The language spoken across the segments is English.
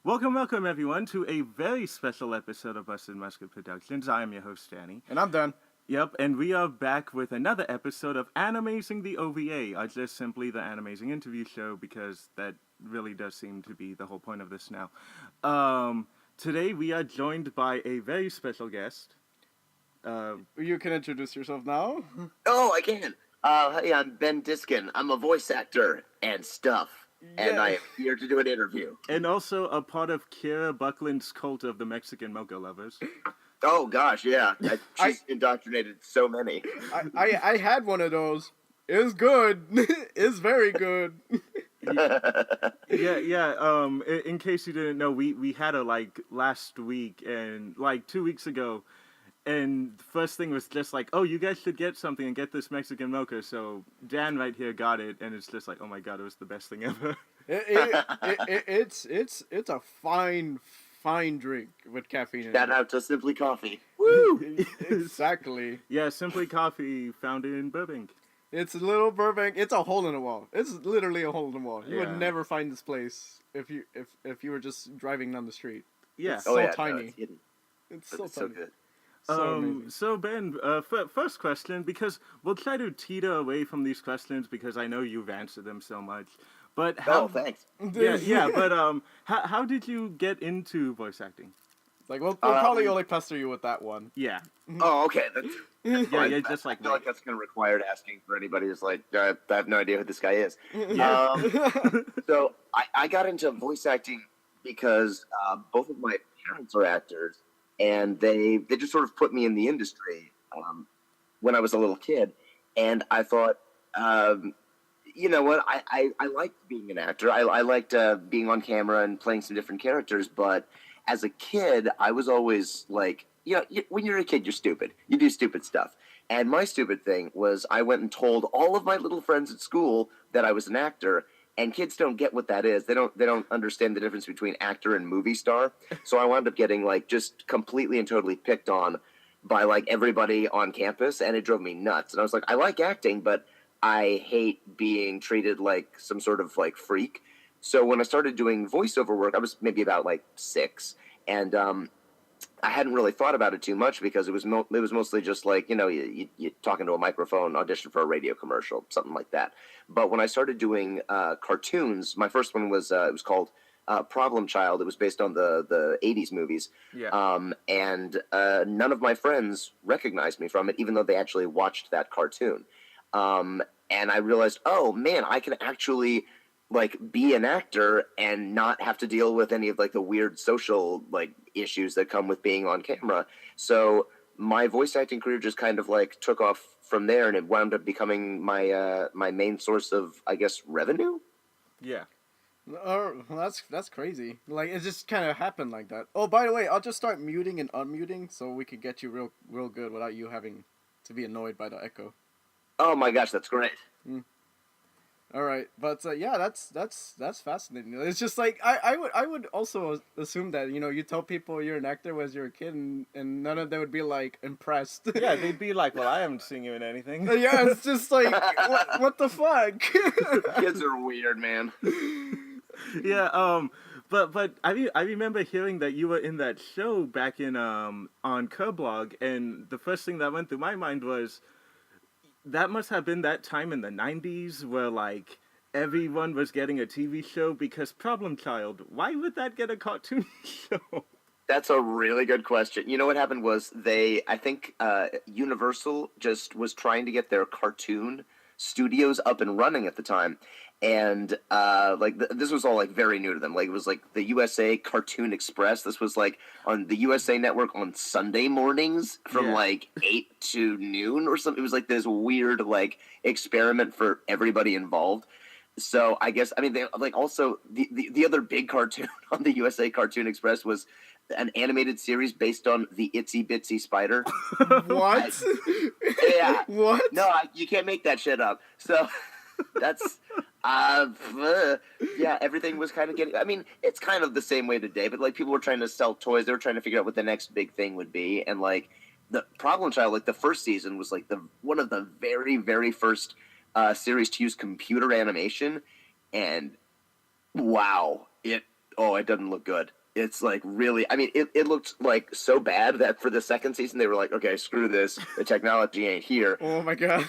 Welcome everyone to a very special episode of Busted Musket Productions. I am your host, Danny. And I'm done. Yep, and we are back with another episode of Animazing the OVA, or just simply the Animazing Interview Show, because that really does seem to be the whole point of this now. Today we are joined by a very special guest. You can introduce yourself now. Oh, I can. Hey, I'm Ben Diskin. I'm a voice actor and stuff. And I am here to do an interview. And also a part of Kira Buckland's cult of the Mexican mocha lovers. Oh, gosh, yeah. She's indoctrinated so many. I had one of those. It's good. It's very good. Yeah. In case you didn't know, we had her like last week and like 2 weeks ago, and the first thing was just like, oh, you guys should get something and get this Mexican mocha. So Dan right here got it, and it's just like, oh my god, it was the best thing ever. It's a fine drink with caffeine in it. Shout out to Simply Coffee. Woo! Exactly. Yeah, Simply Coffee, found in Burbank. It's a little Burbank. It's a hole in the wall. It's literally a hole in the wall. You Yeah. would never find this place if you were just driving down the street. Yeah. It's so tiny. No, it's hidden, It's but so it's tiny. so good. So amazing. So Ben, first question, because we'll try to teeter away from these questions because I know you've answered them so much. But how? Oh, thanks. Yeah. But how did you get into voice acting? Like we'll probably only pester you with that one. Yeah. Oh, okay. That's Yeah, fine. yeah, just I like feel like that's going to require asking for anybody who's like, I have no idea who this guy is. Yeah. So I got into voice acting because both of my parents are actors, and they just sort of put me in the industry when I was a little kid. And I thought, you know what, I liked being an actor. I liked being on camera and playing some different characters. But as a kid, I was always like, when you're a kid, you're stupid. You do stupid stuff. And my stupid thing was I went and told all of my little friends at school that I was an actor. And kids don't get what that is. They don't understand the difference between actor and movie star. So I wound up getting like just completely and totally picked on by like everybody on campus, and it drove me nuts. And I was like, I like acting, but I hate being treated like some sort of like freak. So when I started doing voiceover work, I was maybe about like 6, and I hadn't really thought about it too much because it was mostly just like, you talking to a microphone, audition for a radio commercial, something like that. But when I started doing cartoons, my first one was it was called Problem Child. It was based on the 80s movies. Yeah. And none of my friends recognized me from it, even though they actually watched that cartoon. And I realized, oh man, I can actually like be an actor and not have to deal with any of like the weird social like issues that come with being on camera. So my voice acting career just kind of like took off from there, and it wound up becoming my my main source of, I guess, revenue. Yeah. Oh, that's crazy. Like it just kind of happened like that. Oh, by the way, I'll just start muting and unmuting so we could get you real good without you having to be annoyed by the echo. Oh my gosh, that's great. All right, but yeah, that's fascinating. It's just like I would also assume that you tell people you're an actor when you're a kid, and none of them would be like impressed. Yeah, they'd be like, well, I haven't seen you in anything. Yeah, it's just like what the fuck. Kids are weird, man. Yeah, but I remember hearing that you were in that show back in on Kerblog, and the first thing that went through my mind was that must have been that time in the 90s where like everyone was getting a TV show, because Problem Child, why would that get a cartoon show? That's a really good question. You know what happened was I think Universal just was trying to get their cartoon studios up and running at the time. And this was all like very new to them. Like it was like the USA Cartoon Express. This was like on the USA Network on Sunday mornings from like 8 to noon or something. It was like this weird like experiment for everybody involved. So I guess, I mean, they like also the other big cartoon on the USA Cartoon Express was an animated series based on the Itsy Bitsy Spider. What? Yeah. What? No, you can't make that shit up. So that's yeah, everything was kind of getting, I mean, it's kind of the same way today, but like people were trying to sell toys. They were trying to figure out what the next big thing would be. And like the Problem Child, like the first season was like one of the very, very first series to use computer animation. And wow, it Oh, it doesn't look good. It's like really. I mean, it looked like so bad that for the second season they were like, okay, screw this. The technology ain't here. Oh my god.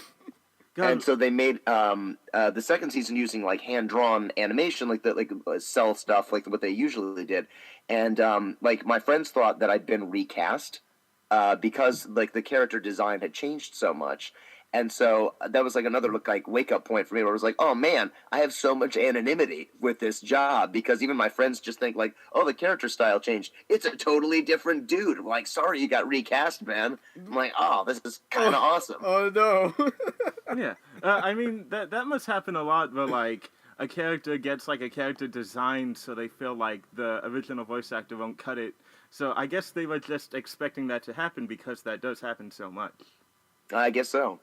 And God, so they made the second season using like hand drawn animation, like the cell stuff, like what they usually did. And like my friends thought that I'd been recast because like the character design had changed so much. And so that was like another like wake up point for me where I was like, oh man, I have so much anonymity with this job because even my friends just think like, oh, the character style changed. It's a totally different dude. I'm like, sorry, you got recast, man. I'm like, oh, this is kind of awesome. Oh no. yeah. I mean, that must happen a lot where, like, a character gets, like, a character designed so they feel like the original voice actor won't cut it. So I guess they were just expecting that to happen because that does happen so much. I guess so.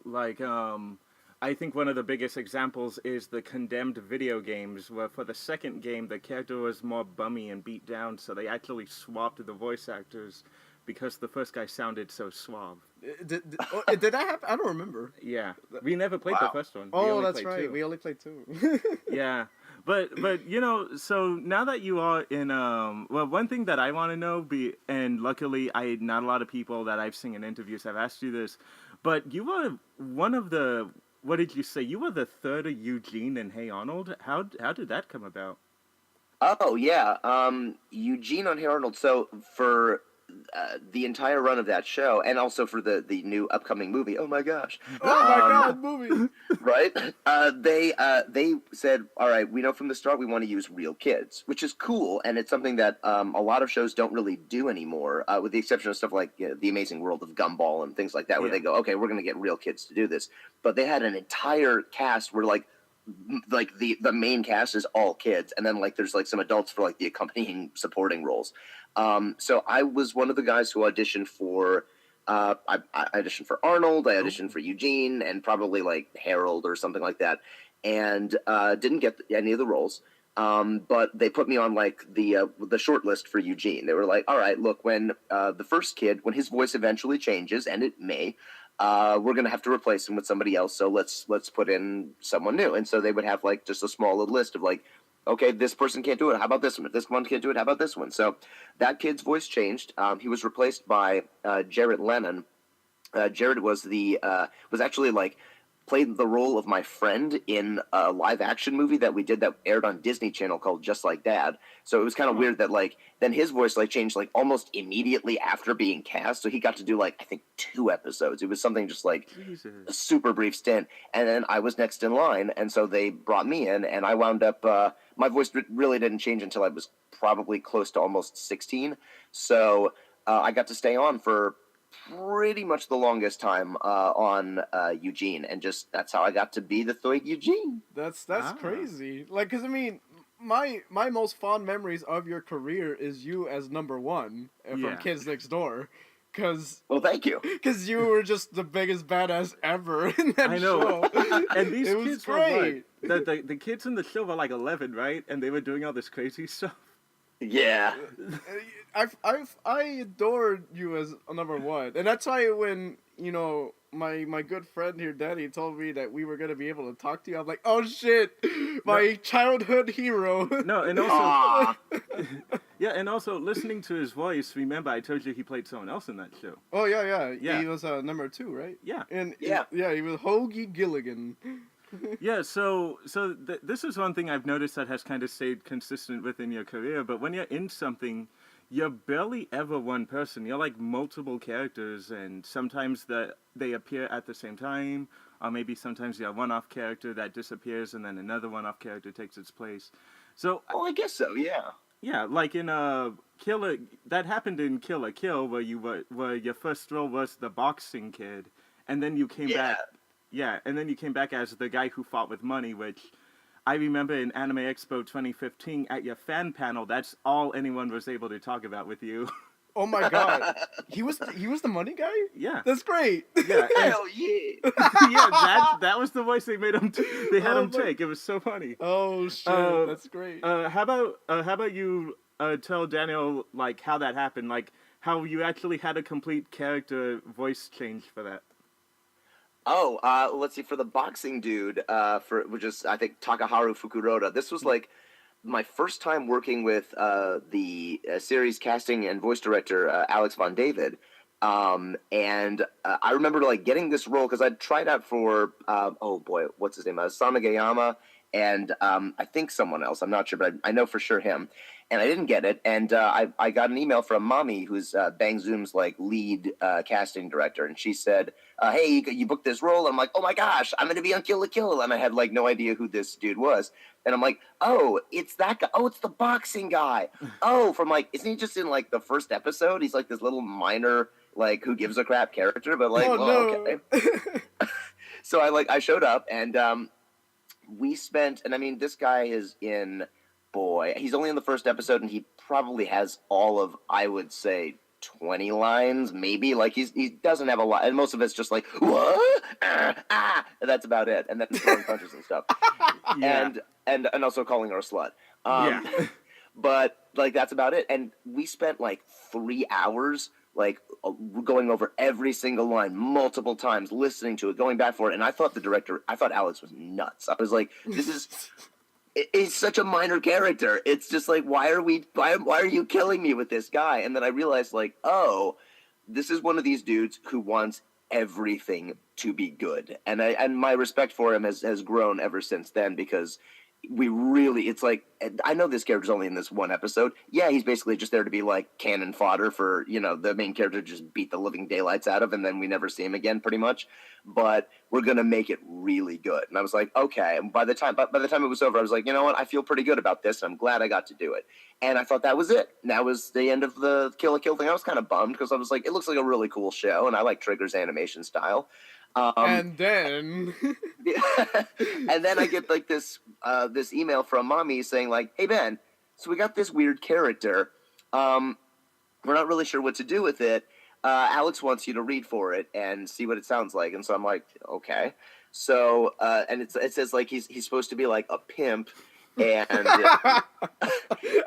Like, I think one of the biggest examples is the Condemned video games, where for the second game, the character was more bummy and beat down, so they actually swapped the voice actors because the first guy sounded so suave. Did that happen? I don't remember. Yeah, we never played the Wow. first one. We Oh, only that's played right. two. We only played 2. Yeah, but you know, so now that you are in well, one thing that I want to know, and luckily not a lot of people that I've seen in interviews have asked you this, but you were one of the, what did you say? You were the third of Eugene and Hey Arnold. How did that come about? Oh yeah, Eugene on Hey Arnold. So for the entire run of that show, and also for the new upcoming movie. Oh my gosh! Oh my Um, god, movie. right? They said, all right, we know from the start we want to use real kids, which is cool, and it's something that a lot of shows don't really do anymore, with the exception of stuff like The Amazing World of Gumball and things like that, where Yeah. they go, okay, we're going to get real kids to do this. But they had an entire cast where like the main cast is all kids, and then like there's like some adults for like the accompanying supporting roles. So I was one of the guys who auditioned for. I auditioned for Arnold. I auditioned for Eugene, and probably like Harold or something like that, and didn't get any of the roles. But they put me on like the short list for Eugene. They were like, "All right, look, when the first kid, when his voice eventually changes, and it may, we're gonna have to replace him with somebody else. So let's put in someone new." And so they would have like just a small little list of like, okay, this person can't do it. How about this one? If this one can't do it, how about this one? So that kid's voice changed. He was replaced by Jared Lennon. Jared was actually like played the role of my friend in a live action movie that we did that aired on Disney Channel called Just Like Dad. So it was kind of weird that like then his voice like changed like almost immediately after being cast. So he got to do like I think 2 episodes. It was something just like a Jesus. super brief stint, and then I was next in line, and so they brought me in, and I wound up. My voice really didn't change until I was probably close to almost 16. So I got to stay on for pretty much the longest time on Eugene, and just that's how I got to be the Thoy Eugene. That's Ah. crazy. Like, cause I mean, my most fond memories of your career is you as number 1 from Yeah. Kids Next Door, cause Well, thank you. you were just the biggest badass ever in that I know. show. And these it was kids great. were what? The kids in the show were like 11, right? And they were doing all this crazy stuff. Yeah. I adored you as number 1, and that's why when my good friend here, Danny, told me that we were gonna be able to talk to you, I'm like, oh shit, my childhood hero. No, and also, Aw. yeah, and also listening to his voice. Remember, I told you he played someone else in that show. Oh yeah. Yeah. He was number 2, right? Yeah. And Yeah. he was Hoagie Gilligan. Yeah, so this is one thing I've noticed that has kind of stayed consistent within your career. But when you're in something, you're barely ever one person. You're like multiple characters, and sometimes they appear at the same time, or maybe sometimes you're a one-off character that disappears, and then another one-off character takes its place. So Well, I guess so. Yeah. yeah, like in Killer, that happened in Kill a Kill, where your first role was the boxing kid, and then you came Yeah. back. Yeah, and then you came back as the guy who fought with money, which I remember in Anime Expo 2015 at your fan panel. That's all anyone was able to talk about with you. Oh my god, he was the money guy. Yeah, That's great. yeah, and, Hell yeah. yeah. That was the voice they made him. They had Oh him my- take. It was so funny. Oh shit, that's great. How about you tell Daniel like how that happened, like how you actually had a complete character voice change for that. Oh, let's see. For the boxing dude, which is I think Takaharu Fukuroda. This was like my first time working with the series casting and voice director Alex Von David. And I remember like getting this role because I'd tried out for oh boy, what's his name? Samagayama and I think someone else. I'm not sure, but I know for sure him. And I didn't get it. And I got an email from Mommy, who's Bang Zoom's like lead casting director, and she said, "Hey, you booked this role." And I'm like, "Oh my gosh, I'm going to be on Kill la Kill," and I had like no idea who this dude was. And I'm like, "Oh, it's that guy. Oh, it's the boxing guy. Oh, from like, isn't he just in like the first episode? He's like this little minor." Like who gives a crap character, but like, Oh well, no. okay. So I showed up and we spent, and I mean, this guy is in, boy, he's only in the first episode, and he probably has all of, I would say, 20 lines, maybe. Like he doesn't have a lot, and most of it's just like what, and that's about it, and then throwing punches and stuff, Yeah. and also calling her a slut. Yeah. But like that's about it, and we spent like 3 hours like going over every single line multiple times, listening to it, going back for it. And I thought I thought Alex was nuts. I was like, this is, it's such a minor character. It's just like, why are you killing me with this guy? And then I realized like, oh, this is one of these dudes who wants everything to be good. And my respect for him has grown ever since then, because it's like, I know this character's only in this one episode. Yeah, he's basically just there to be like cannon fodder for, the main character to just beat the living daylights out of, and then we never see him again pretty much. But we're gonna make it really good. And I was like, okay. And by the time it was over, I was like, you know what, I feel pretty good about this, and I'm glad I got to do it. And I thought that was it. That was the end of the Kill la Kill thing. I was kind of bummed because I was like, it looks like a really cool show, and I like Trigger's animation style. And then And then I get like this email from Mommy saying like, "Hey Ben, so we got this weird character. We're not really sure what to do with it. Alex wants you to read for it and see what it sounds like." And so I'm like, "Okay." So and it says like he's supposed to be like a pimp. And I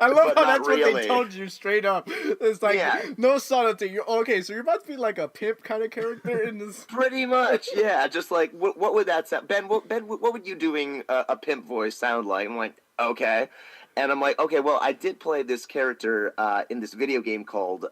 love but how not that's what they really. told you straight up. It's like Yeah. no subtlety. Okay, so you're about to be like a pimp kind of character in this. Pretty much, yeah. Just like, what would that sound? Ben, what would you doing a pimp voice sound like? I'm like, okay. And I'm like, okay, well, I did play this character in this video game called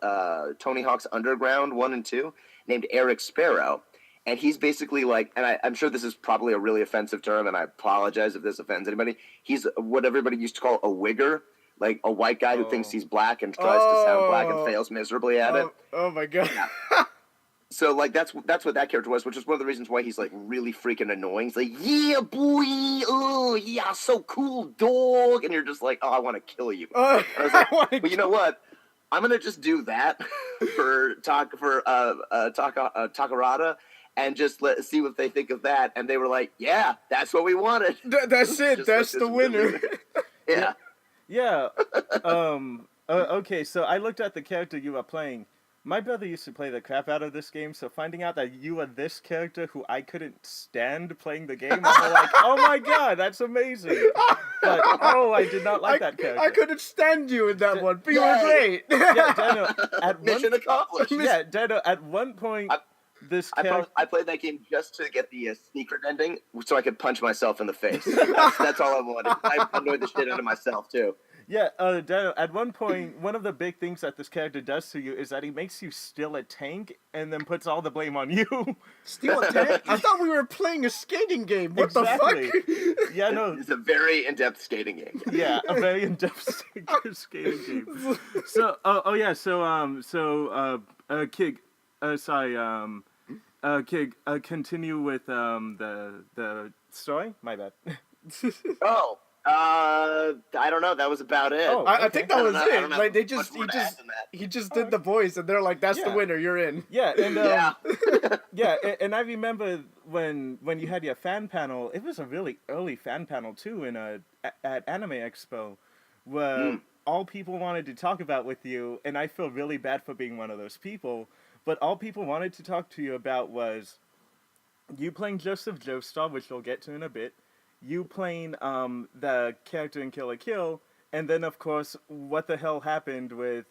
Tony Hawk's Underground 1 and 2, named Eric Sparrow. And he's basically like, and I'm sure this is probably a really offensive term, and I apologize if this offends anybody. He's what everybody used to call a wigger, like a white guy who thinks he's black and tries to sound black and fails miserably at it. Oh my god. Yeah. So like that's what that character was, which is one of the reasons why he's like really freaking annoying. He's like, "Yeah, boy, oh yeah, so cool, dog," and you're just like, "Oh, I want to kill you." And I was like, "Well, you know what? I'm gonna just do that for Takarada, and just see what they think of that." And they were like, "Yeah, that's what we wanted." That's it. Just That's like the this winner. really- yeah. Yeah. Okay, so I looked at the character you were playing. My brother used to play the crap out of this game, so finding out that you were this character who I couldn't stand playing the game, I'm like, oh my god, that's amazing. But, oh, I did not like that character. I couldn't stand you in that one, but you were Yay. great. Yeah, Dano, at Mission accomplished. yeah, Dano, at one point, this character... I played that game just to get the secret ending, so I could punch myself in the face. That's all I wanted. I annoyed the shit out of myself too. Yeah, Dano, at one point, one of the big things that this character does to you is that he makes you steal a tank and then puts all the blame on you. Steal a tank? I thought we were playing a skating game. What Exactly. the fuck? Yeah, no. It's a very in-depth skating game. Yeah, a very in-depth skating game. So, Kig, Kig, continue with the story. My bad. Oh, I don't know. That was about it. Oh. I think that was I it. don't have Like they much just more to add than that. he just did the voice, and they're like, "That's the Yeah. winner. You're in." Yeah, and Yeah. yeah, and I remember when you had your fan panel. It was a really early fan panel too, at Anime Expo, where all people wanted to talk about with you, and I feel really bad for being one of those people. But all people wanted to talk to you about was you playing Joseph Joestar, which we'll get to in a bit. You playing the character in Kill la Kill, and then of course what the hell happened with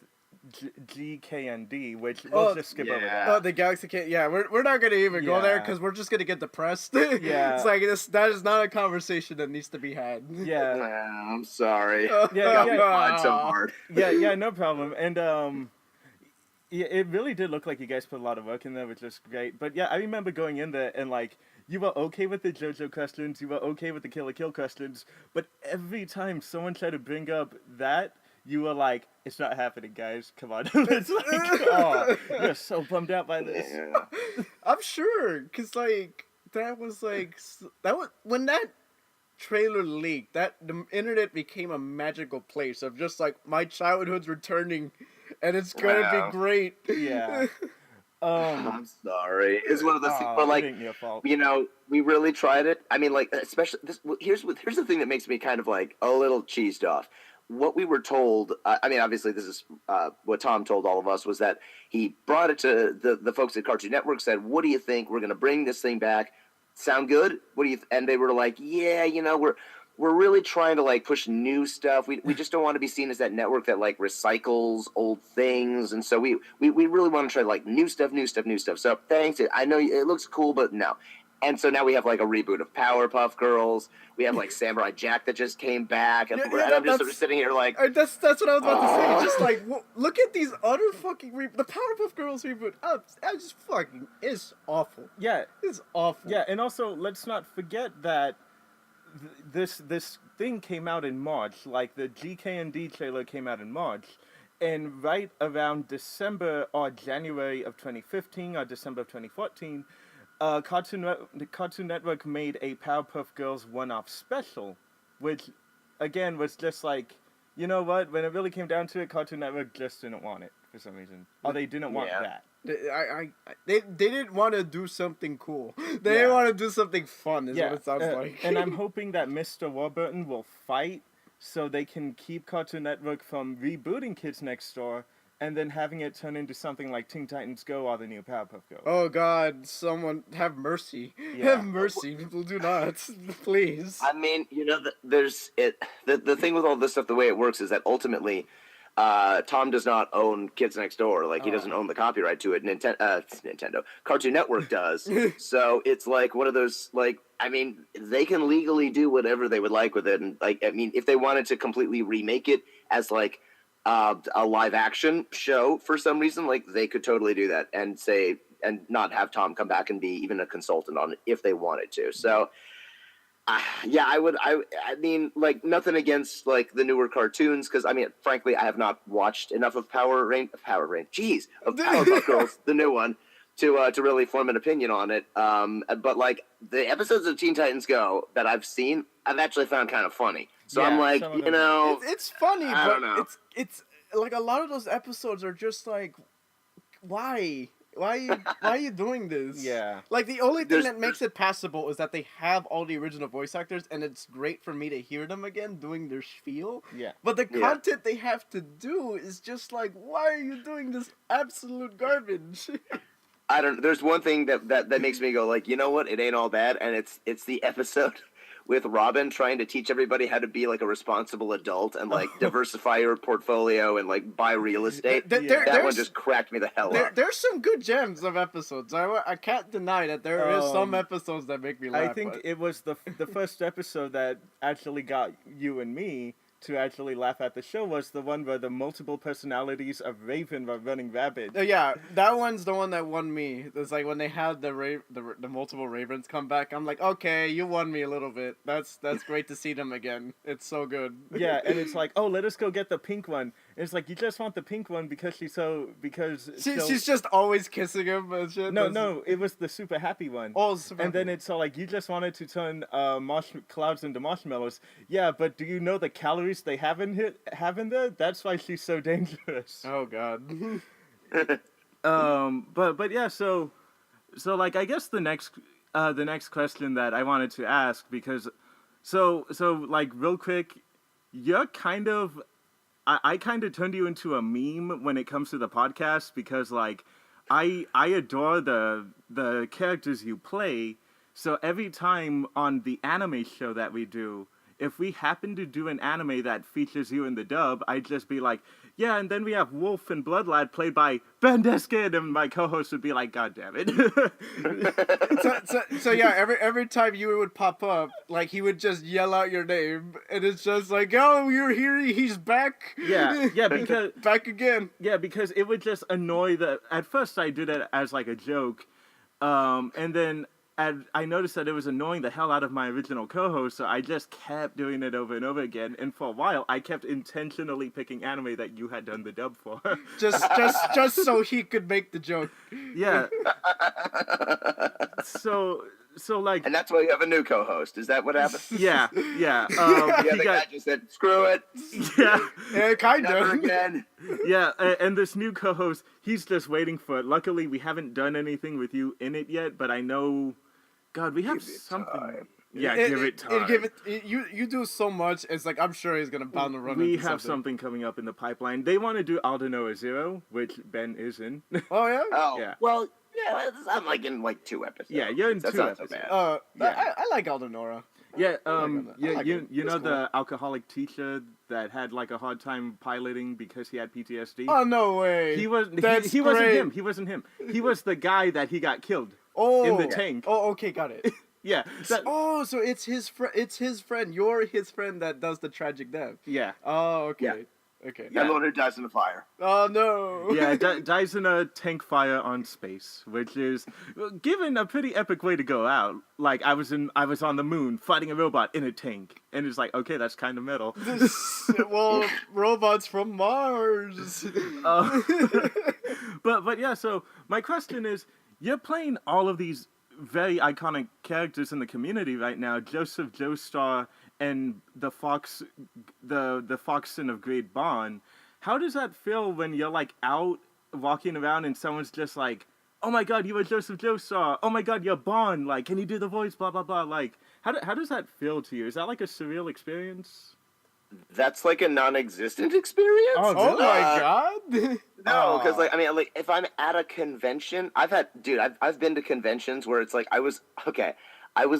GKND, which we'll just skip over that. Oh, the Galaxy can't. Yeah, we're not gonna even go there Yeah. because we're just gonna get depressed. Yeah. It's like that is not a conversation that needs to be had. Yeah, I'm sorry. Yeah, Got me yeah. applied so hard. yeah, no problem. And yeah, it really did look like you guys put a lot of work in there, which is great. But yeah, I remember going in there and like you were okay with the JoJo questions, you were okay with the Kill la Kill questions, but every time someone tried to bring up that, you were like, "It's not happening, guys. Come on." It's like, oh, you're so bummed out by this. Yeah. I'm sure, cause like that was when that trailer leaked. That the internet became a magical place of just like my childhood's returning, and it's gonna Wow. be great. Yeah. I'm sorry. It's one of those things, but it like, ain't your fault. you know, we really tried it. I mean, like, especially this. Here's the thing that makes me kind of like a little cheesed off. What we were told, I mean, obviously, this is what Tom told all of us, was that he brought it to the folks at Cartoon Network, said, "What do you think? We're going to bring this thing back. Sound good? What do you?" And they were like, "Yeah, you know, we're really trying to like push new stuff. We just don't want to be seen as that network that like recycles old things, and so we really want to try like new stuff. So thanks. I know it looks cool, but no." And so now we have like a reboot of Powerpuff Girls. We have like Samurai Jack that just came back, and, Yeah, and I'm just sort of sitting here like, That's what I was about to say. Just like look at these utter fucking the Powerpuff Girls reboot. I just fucking it's awful. Yeah, It's awful. yeah, and also let's not forget that this thing came out in March. Like the GKND trailer came out in March, and right around December or January of 2015 or December of 2014, the Cartoon Network made a Powerpuff Girls one-off special, which again was just like, you know what? When it really came down to it, Cartoon Network just didn't want it for some reason, or they didn't want Yeah. that. They didn't want to do something cool. They Yeah. didn't want to do something fun. Is what it sounds like. And I'm hoping that Mr. Warburton will fight so they can keep Cartoon Network from rebooting Kids Next Door and then having it turn into something like Teen Titans Go or the new Powerpuff Girls. Oh God! Someone have mercy. Yeah. Have mercy. People do not. Please. I mean, you know, there's it. The thing with all this stuff, the way it works is that ultimately, Tom does not own Kids Next Door. Like he doesn't own the copyright to it. Nintendo, Cartoon Network does. So it's like one of those like. I mean, they can legally do whatever they would like with it, and like, I mean, if they wanted to completely remake it as like a live action show for some reason, like they could totally do that and say and not have Tom come back and be even a consultant on it if they wanted to. So. Yeah, I would. I mean, like nothing against like the newer cartoons because I mean, frankly, I have not watched enough of Jeez, of Powerpuff Girls, the new one, to really form an opinion on it. But like the episodes of Teen Titans Go that I've seen, I've actually found kind of funny. So Yeah, I'm like, some of you them- know, It's funny, I but don't know. it's like a lot of those episodes are just like, why? Why are you doing this? Yeah. Like the only thing There's- that makes it passable is that they have all the original voice actors, and it's great for me to hear them again doing their spiel. Yeah. But the Yeah. content they have to do is just like, why are you doing this absolute garbage? I don't. There's one thing that makes me go like, you know what? It ain't all bad, and it's the episode with Robin trying to teach everybody how to be like a responsible adult and like diversify your portfolio and like buy real estate. There- Yeah. That one there's- just cracked me the hell up. There's some good gems of episodes. I can't deny that there is some episodes that make me laugh. I think but- it was the first episode that actually got you and me to actually laugh at the show was the one where the multiple personalities of Raven were running rabid. Yeah, that one's the one that won me. It's like when they had the multiple Ravens come back. I'm like, okay, you won me a little bit. That's great to see them again. It's so good. Yeah, and it's like, oh, let us go get the pink one. And it's like you just want the pink one because she's She's just always kissing him and shit. no, it was the super happy one. Oh, super And then it's all like, you just wanted to turn clouds into marshmallows. Yeah, but do you know the calories they have in there? That's why she's so dangerous. Oh God. But yeah, so like I guess the next question that I wanted to ask because so like real quick, you're kind of I kind of turned you into a meme when it comes to the podcast because like I adore the characters you play. So every time on the anime show that we do, if we happen to do an anime that features you in the dub, I'd just be like, yeah, and then we have Wolf and Bloodlad played by Ben Diskin, and my co-host would be like, God damn it. So yeah, every time you would pop up, like he would just yell out your name, and it's just like, oh, you're here, he's back. Yeah, because back again. yeah, because it would just annoy the. At first, I did it as like a joke, and then I noticed that it was annoying the hell out of my original co-host, so I just kept doing it over and over again. And for a while, I kept intentionally picking anime that you had done the dub for. just so he could make the joke. Yeah. So like, And that's why you have a new co-host. Is that what happened? yeah. The guy just said, "Screw it, Yeah, kind never of. again." Yeah, and this new co-host, he's just waiting for it. Luckily, we haven't done anything with you in it yet, but I know, God, we have Give it something. time. Yeah, give it time. You do so much. It's like I'm sure he's gonna bound to run. We into have something coming up in the pipeline. They want to do Aldenoa Zero, which Ben is in. Oh yeah. Oh, Yeah. well, yeah, I'm like in like 2 episodes. Yeah, you're in That's 2 not so episodes. bad. Yeah. I like Aldenora. Yeah, I like you it. know It's the alcoholic teacher that had like a hard time piloting because he had PTSD. Oh no way. He was That's he wasn't great. him. He wasn't him. He was the guy that he got killed Oh. in the tank. Oh, okay, got it. Yeah. That, Oh, so it's his friend. It's his friend. You're his friend that does the tragic death. yeah. Oh, okay. Yeah. Okay. Yeah, the one who dies in the fire. Oh no. Yeah, dies in a tank fire on space, which is given a pretty epic way to go out. Like I was on the moon fighting a robot in a tank, and it's like, okay, that's kind of metal. Well, robots from Mars. But yeah, so my question is, you're playing all of these very iconic characters in the community right now, Joseph Joestar and the fox son of Great Bond. How does that feel when you're like out walking around and someone's just like, oh my god, you are Joseph Joestar, oh my god, you're Bond, like, can you do the voice, blah blah blah, like, how does that feel to you? Is that like a surreal experience? That's like a non-existent experience. Oh my god. No, because like I mean, like if I'm at a convention, I've been to conventions where it's like I was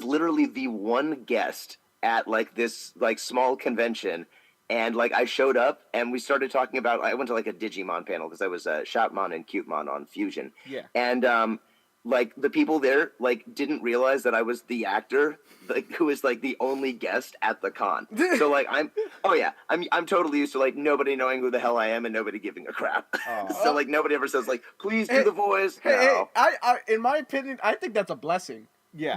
literally the one guest at like this like small convention, and like I showed up and we started talking about. I went to like a Digimon panel because I was Shoutmon and Cutemon on Fusion. Yeah. And like the people there like didn't realize that I was the actor like who was like the only guest at the con. So like I'm totally used to like nobody knowing who the hell I am and nobody giving a crap. So like nobody ever says like please do the voice. Hey, I in my opinion, I think that's a blessing. Yeah.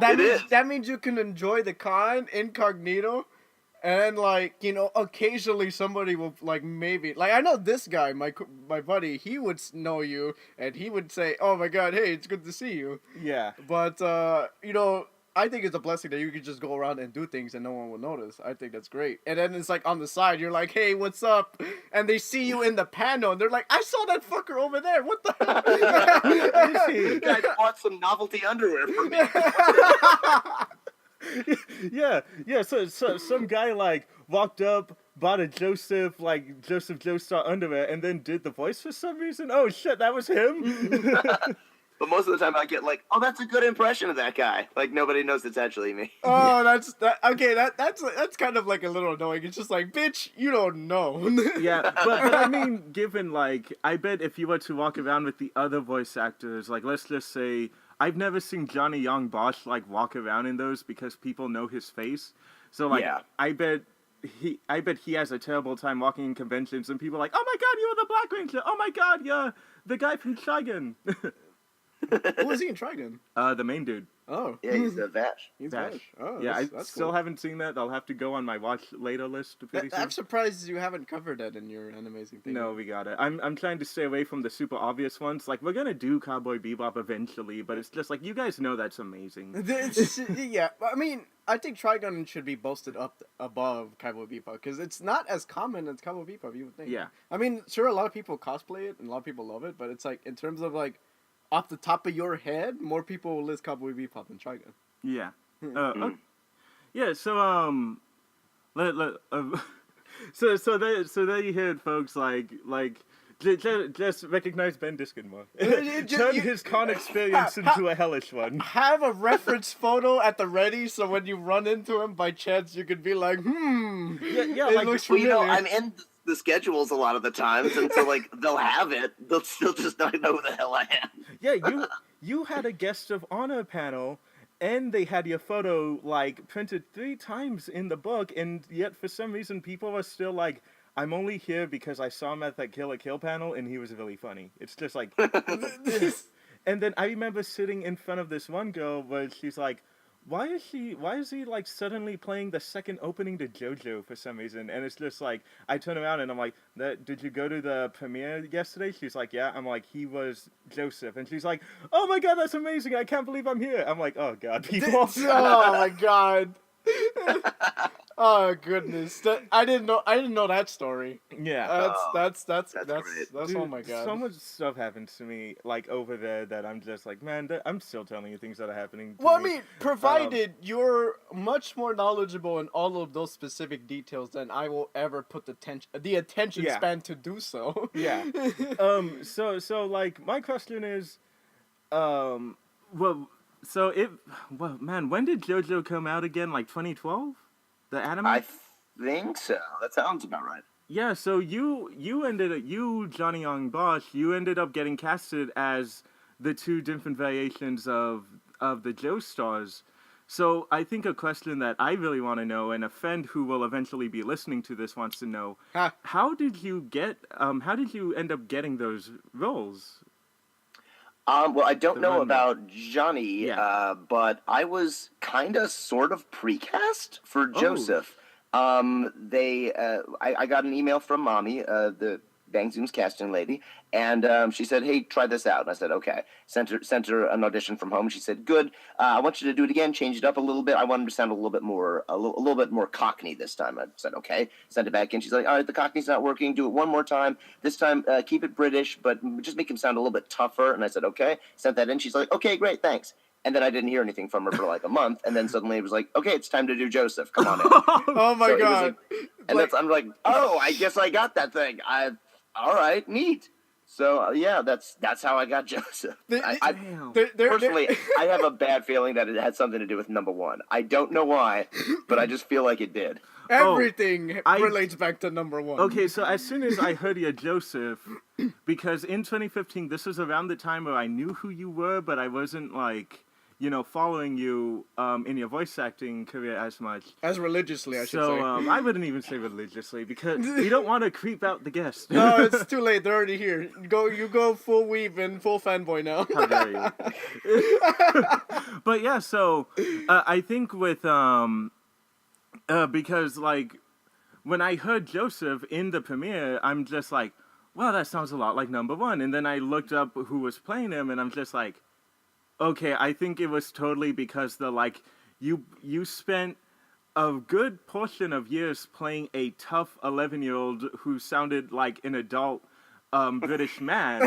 That means you can enjoy the con incognito, and like occasionally somebody will like maybe like I know this guy, my buddy, he would know you and he would say, "Oh my god, hey, it's good to see you." Yeah. But I think it's a blessing that you can just go around and do things and no one will notice. I think that's great. And then it's like on the side, you're like, "Hey, what's up?" And they see you in the panel and they're like, "I saw that fucker over there. What the hell?" You guys bought some novelty underwear for me. Yeah. So some guy like walked up, bought a Joseph Joestar underwear, and then did the voice for some reason. Oh shit, that was him. But most of the time I get like, oh, that's a good impression of that guy. Like nobody knows it's actually me. Oh, okay. That's kind of like a little annoying. It's just like, bitch, you don't know. Yeah, but I mean, given like, I bet if you were to walk around with the other voice actors, like let's just say, I've never seen Johnny Young Bosch like walk around in those because people know his face. So like, Yeah. I bet he has a terrible time walking in conventions and people are like, oh my god, you were the Black Ranger. Oh my god, you're the guy from Trigun. Who is he in Trigun? The main dude. Oh. Yeah, he's the Vash. He's Vash. Vash. Oh, Yeah, I that's still cool. haven't seen that. I'll have to go on my watch later list pretty soon. I'm surprised you haven't covered that in your amazing thing. No, we got it. I'm trying to stay away from the super obvious ones. Like, we're gonna do Cowboy Bebop eventually, but it's just like, you guys know that's amazing. Yeah, I mean, I think Trigun should be boasted up above Cowboy Bebop because it's not as common as Cowboy Bebop, you would think. Yeah. I mean, sure, a lot of people cosplay it and a lot of people love it, but it's like, in terms of like, off the top of your head, more people will list Cowboy Bebop than Trigun. Yeah. Yeah, so, so there you hear it, folks, like, Just recognize Ben Diskin more. You- Turn you- his con experience into a hellish one. Have a reference photo at the ready, so when you run into him by chance, you could be like, Yeah, it like, looks Well, you familiar. know, I'm in the schedules a lot of the times, and so like they'll have it, they'll still just not know who the hell I am. yeah, you had a guest of honor panel, and they had your photo like printed 3 times in the book, and yet for some reason people are still like, I'm only here because I saw him at that Kill la Kill panel, and he was really funny. It's just like, and then I remember sitting in front of this one girl where she's like, why is he like suddenly playing the second opening to JoJo for some reason? And it's just like, I turn around and I'm like, did you go to the premiere yesterday? She's like, yeah. I'm like, he was Joseph. And she's like, oh my god, that's amazing. I can't believe I'm here. I'm like, oh god, people. Oh my god. Oh goodness. I didn't know that story. Yeah. That's great. oh Dude, my god. so much stuff happens to me, like, over there that I'm just like, man, I'm still telling you things that are happening to Well, I me. mean, provided you're much more knowledgeable in all of those specific details than I will ever put the attention Yeah. span to do so. Yeah. So like, my question is, well, man, when did JoJo come out again? Like 2012? The anime? I think so. That sounds about right. Yeah, so you Johnny Young Bosch, you ended up getting casted as the 2 different variations of the Joestars. So I think a question that I really want to know, and a friend who will eventually be listening to this wants to know, how did you end up getting those roles? Well, I don't The know rundown. about Johnny, Yeah. but I was kind of sort of precast for Oh. Joseph. I got an email from Mommy, the Bang Zoom's casting lady, and she said, "Hey, try this out." And I said, "Okay." Sent her an audition from home. She said, "Good. I want you to do it again. Change it up a little bit. I want him to sound a little bit more Cockney this time." I said, "Okay." Sent it back in. She's like, "All right, the Cockney's not working. Do it one more time. This time, keep it British, but just make him sound a little bit tougher." And I said, "Okay." Sent that in. She's like, "Okay, great, thanks." And then I didn't hear anything from her for like a month, and then suddenly it was like, "Okay, it's time to do Joseph. Come on in." Oh my So it was god. And Like- I'm like, "Oh, I guess I got that thing. All right, neat." So yeah, that's how I got Joseph. Damn. Personally, I have a bad feeling that it had something to do with number 1. I don't know why, but I just feel like it did. Everything I- relates back to number 1. Okay, so as soon as I heard you, Joseph, because in 2015, this was around the time where I knew who you were, but I wasn't like, following you in your voice acting career as much. As religiously, I should So say. I wouldn't even say religiously because we don't want to creep out the guest. No, it's too late. They're already here. You go full weave and full fanboy now. How dare you? But yeah, so I think with because like when I heard Joseph in the premiere, I'm just like, wow, that sounds a lot like number 1. And then I looked up who was playing him, and I'm just like, okay, I think it was totally because you spent a good portion of years playing a tough 11-year-old who sounded like an adult British man.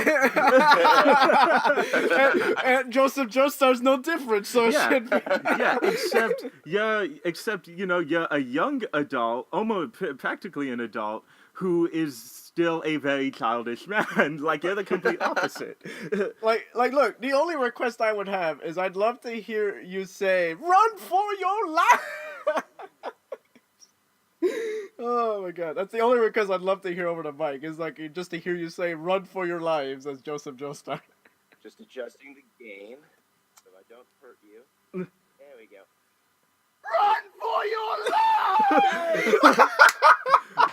and Joseph Joestar's no different, so it Yeah. should be. Yeah, except you're a young adult, almost practically an adult, who is still a very childish man. Like, you're the complete opposite. Like, look, the only request I would have is I'd love to hear you say, "Run for your life!" Oh my god, that's the only request I'd love to hear over the mic, is like just to hear you say, "Run for your lives" as Joseph Joestar. Just adjusting the gain so I don't hurt you. There we go. Run for your life!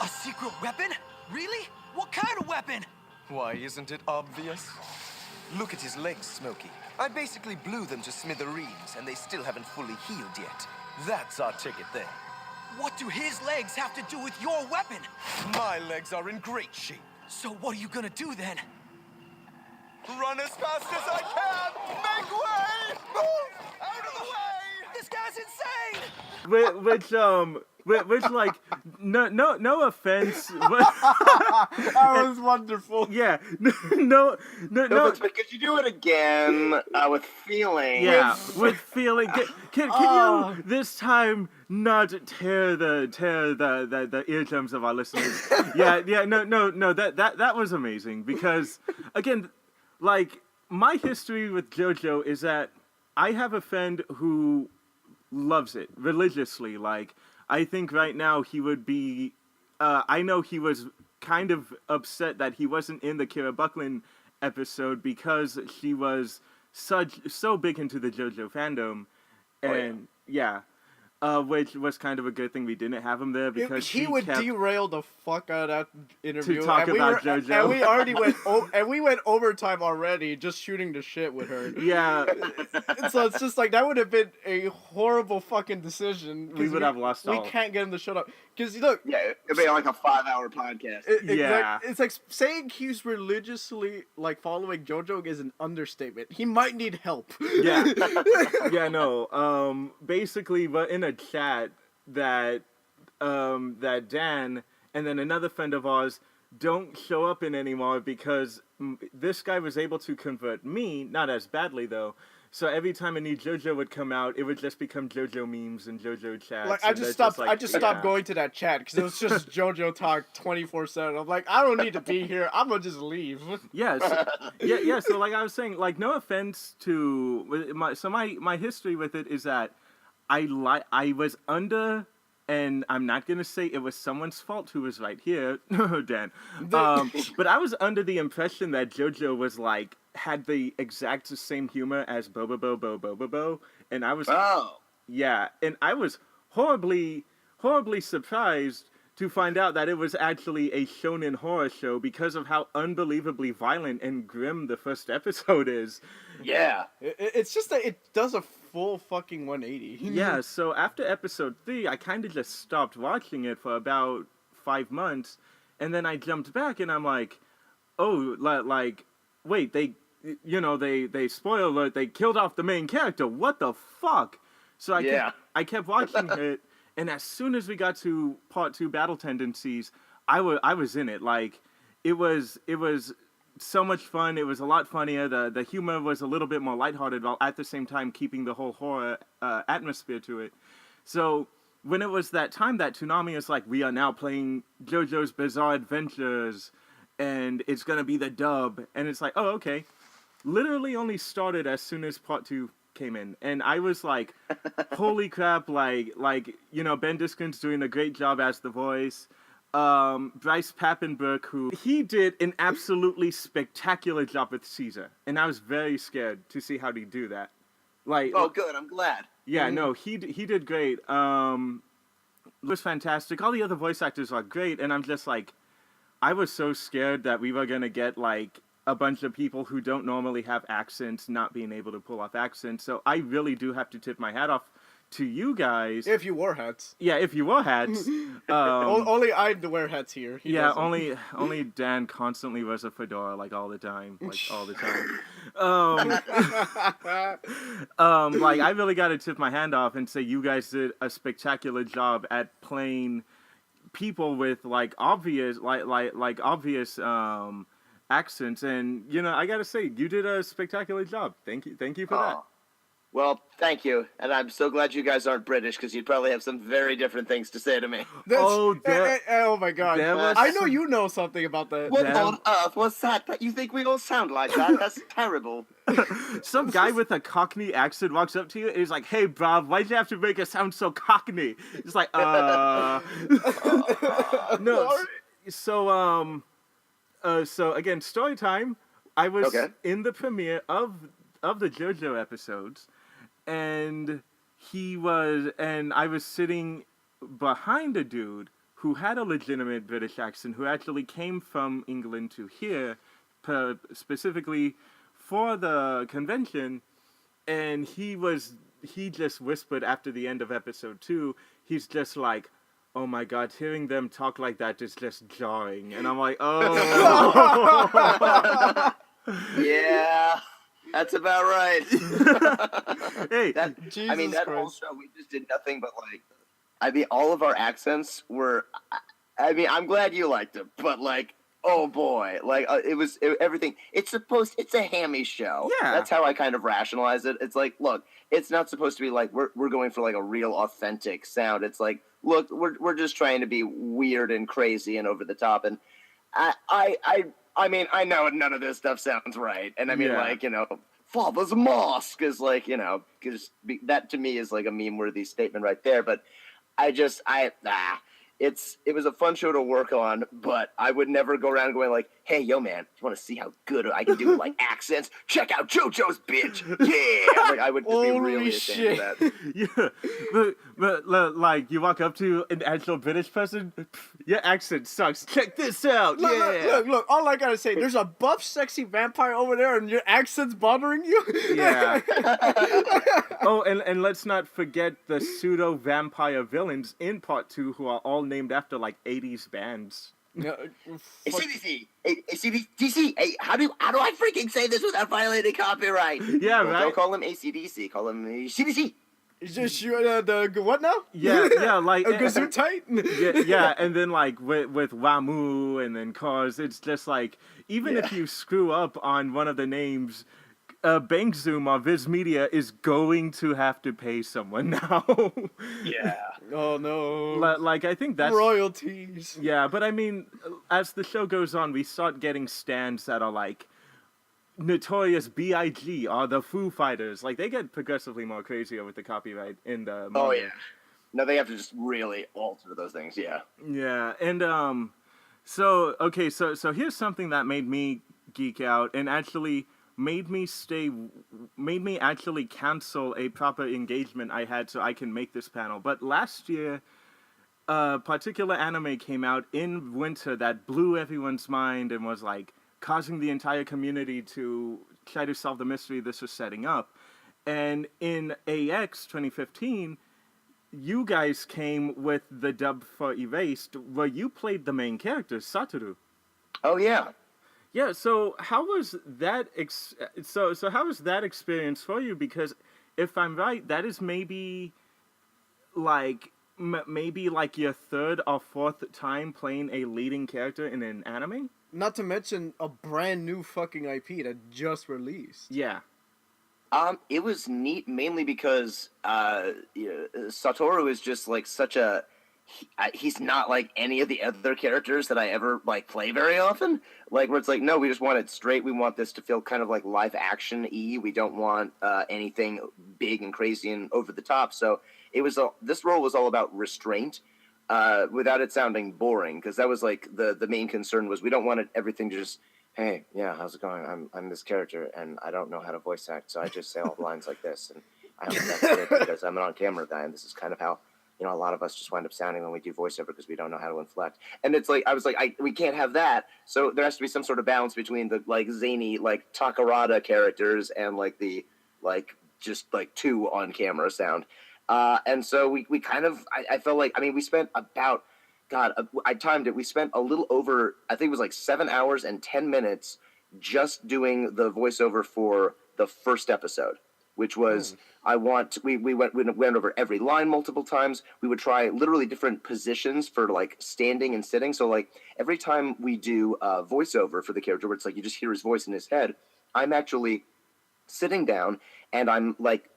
A secret weapon? Really? What kind of weapon? Why, isn't it obvious? Look at his legs, Smokey. I basically blew them to smithereens, and they still haven't fully healed yet. That's our ticket there. What do his legs have to do with your weapon? My legs are in great shape. So what are you gonna do then? Run as fast as I can! Make way! Move! Out of the way! This guy's insane! which like no offense, but That was wonderful. yeah, no No, but could you do it again with feeling? yeah, with feeling. Can Oh. you this time not tear the eardrums of our listeners? Yeah, no. That was amazing because again, like my history with JoJo is that I have a friend who loves it religiously. Like I think right now he would be. I know he was kind of upset that he wasn't in the Kira Buckland episode because she was so big into the JoJo fandom, and which was kind of a good thing we didn't have him there because He would kept, derail the fuck out of that interview. To talk and about JoJo. And we already went overtime already just shooting the shit with her. Yeah, So it's just like that would have been a horrible fucking decision. 'cause we would have lost We all. can't get him to shut up. Because look, Yeah, it'd be like a 5-hour podcast. Yeah. it's like saying he's religiously like following JoJo is an understatement. He might need help. Yeah, yeah, no. Basically, but in a chat that that Dan and then another friend of ours don't show up in anymore because this guy was able to convert me, not as badly though. So every time a new JoJo would come out, it would just become JoJo memes and JoJo chats. Like I and just they're stopped. like, I just stopped yeah. going to that chat because it was just JoJo talk 24/7. I'm like, I don't need to be here. I'm gonna just leave. Yeah, yeah. So like I was saying, like no offense to my history with it is that I was under, and I'm not gonna say it was someone's fault who was right here, Dan. But I was under the impression that JoJo was like had the exact same humor as Bobobo, and I was Oh. yeah, and I was horribly surprised to find out that it was actually a shonen horror show because of how unbelievably violent and grim the first episode is. Yeah. It's just that it does a full fucking 180. Yeah, so after episode 3, I kind of just stopped watching it for about 5 months, and then I jumped back and I'm like, oh, like, wait, they spoiler alert, they killed off the main character. What the fuck? So I kept watching it, and as soon as we got to part 2 battle tendencies, I was in it. Like, it was so much fun. It was a lot funnier. The humor was a little bit more lighthearted while at the same time keeping the whole horror atmosphere to it. So when it was that time that Toonami is like, we are now playing JoJo's Bizarre Adventures, and it's gonna be the dub, and it's like, oh, okay. Literally only started as soon as part 2 came in, and I was like, holy crap, like Ben Diskin's doing a great job as the voice. Bryce Papenburg, who he did an absolutely spectacular job with Caesar, and I was very scared to see how he'd do that. Like, Oh, good. I'm glad. yeah, no, he did great. It was fantastic. All the other voice actors are great, and I'm just like, I was so scared that we were gonna get like a bunch of people who don't normally have accents not being able to pull off accents. So I really do have to tip my hat off to you guys. If you wore hats. Yeah, if you wore hats. Only I wear hats here. He Yeah, doesn't. only Dan constantly wears a fedora like all the time, like I really got to tip my hand off and say you guys did a spectacular job at playing people with like obvious accents, and I gotta say you did a spectacular job. Thank you for that. Well, thank you, and I'm so glad you guys aren't British because you'd probably have some very different things to say to me. Oh, oh my god! there was I know you know something about that. What Damn. on earth was that? That you think we all sound like that? That's terrible. Some guy with a Cockney accent walks up to you and he's like, "Hey, bruv, why'd you have to make it sound so Cockney?" It's like, no. So again, story time. I was in the premiere of the JoJo episodes, and I was sitting behind a dude who had a legitimate British accent, who actually came from England to here, specifically for the convention, and he just whispered after the end of episode 2, he's just like, oh my god, hearing them talk like that is just jarring. And I'm like, oh. Yeah, that's about right. Hey, That Jesus whole Christ. show, we just did nothing but like, I mean, all of our accents were. I mean, I'm glad you liked it, but like, oh boy, like everything. It's a hammy show. Yeah. That's how I kind of rationalize it. It's like, look, it's not supposed to be like we're going for like a real authentic sound. It's like, look, we're just trying to be weird and crazy and over the top. And I mean, I know none of this stuff sounds right. And I mean, Yeah. like, Father's Mosque is like, because that to me is like a meme worthy statement right there. But it was a fun show to work on, but I would never go around going like, hey, yo, man, you want to see how good I can do with like accents? Check out JoJo's bitch. Yeah. Like, I would just be Holy really ashamed of that. Yeah, but like you walk up to an actual British person, your accent sucks. Check this out. Look, Yeah. look, all I gotta say, there's a buff, sexy vampire over there, and your accent's bothering you? Yeah. Oh, and let's not forget the pseudo vampire villains in part 2 who are all named after like 80s bands. Yeah, ACDC, ACDC. Hey, how do I freaking say this without violating copyright? Yeah, Well, right. Don't call him ACDC. Call him ACDC. Is just you, the what now? Yeah, like A gazoo tight? yeah, and then like with Wamu and then Cars, it's just like even if you screw up on one of the names, Bank Zoom or Viz Media is going to have to pay someone now. Yeah. Oh no. Like I think that's royalties. yeah, but I mean, as the show goes on, we start getting stands that are like Notorious B.I.G. or the Foo Fighters. Like they get progressively more crazier with the copyright in the manga. Oh yeah. No, they have to just really alter those things. Yeah. Yeah, and so okay, so here's something that made me geek out and actually made me actually cancel a proper engagement I had so I can make this panel. But last year, a particular anime came out in winter that blew everyone's mind and was like causing the entire community to try to solve the mystery this was setting up. And in AX 2015, you guys came with the dub for Erased, where you played the main character, Satoru. Oh yeah. Yeah, so how was that? So how was that experience for you? Because if I'm right, that is maybe like your third or fourth time playing a leading character in an anime. Not to mention a brand new fucking IP that just released. Yeah. It was neat mainly because Satoru is just like such a. He's not like any of the other characters that I ever like play very often. Like where it's like, no, we just want it straight. We want this to feel kind of like live action-y. We don't want anything big and crazy and over the top. So this role was all about restraint, without it sounding boring. Because that was like the main concern was we don't want everything to just, hey, yeah, how's it going? I'm this character and I don't know how to voice act, so I just say all the lines like this, and I hope that's it because I'm an on-camera guy, and this is kind of how. A lot of us just wind up sounding when we do voiceover because we don't know how to inflect. And it's like, I was like, we can't have that. So there has to be some sort of balance between the like zany, like Takarada characters and like the, like, just like two on camera sound. And so we kind of, I felt like, I mean, we spent about, I timed it. We spent a little over, I think it was like 7 hours and 10 minutes just doing the voiceover for the first episode, which was, we went over every line multiple times. We would try literally different positions for like standing and sitting. So like every time we do voiceover for the character where it's like you just hear his voice in his head, I'm actually sitting down and I'm like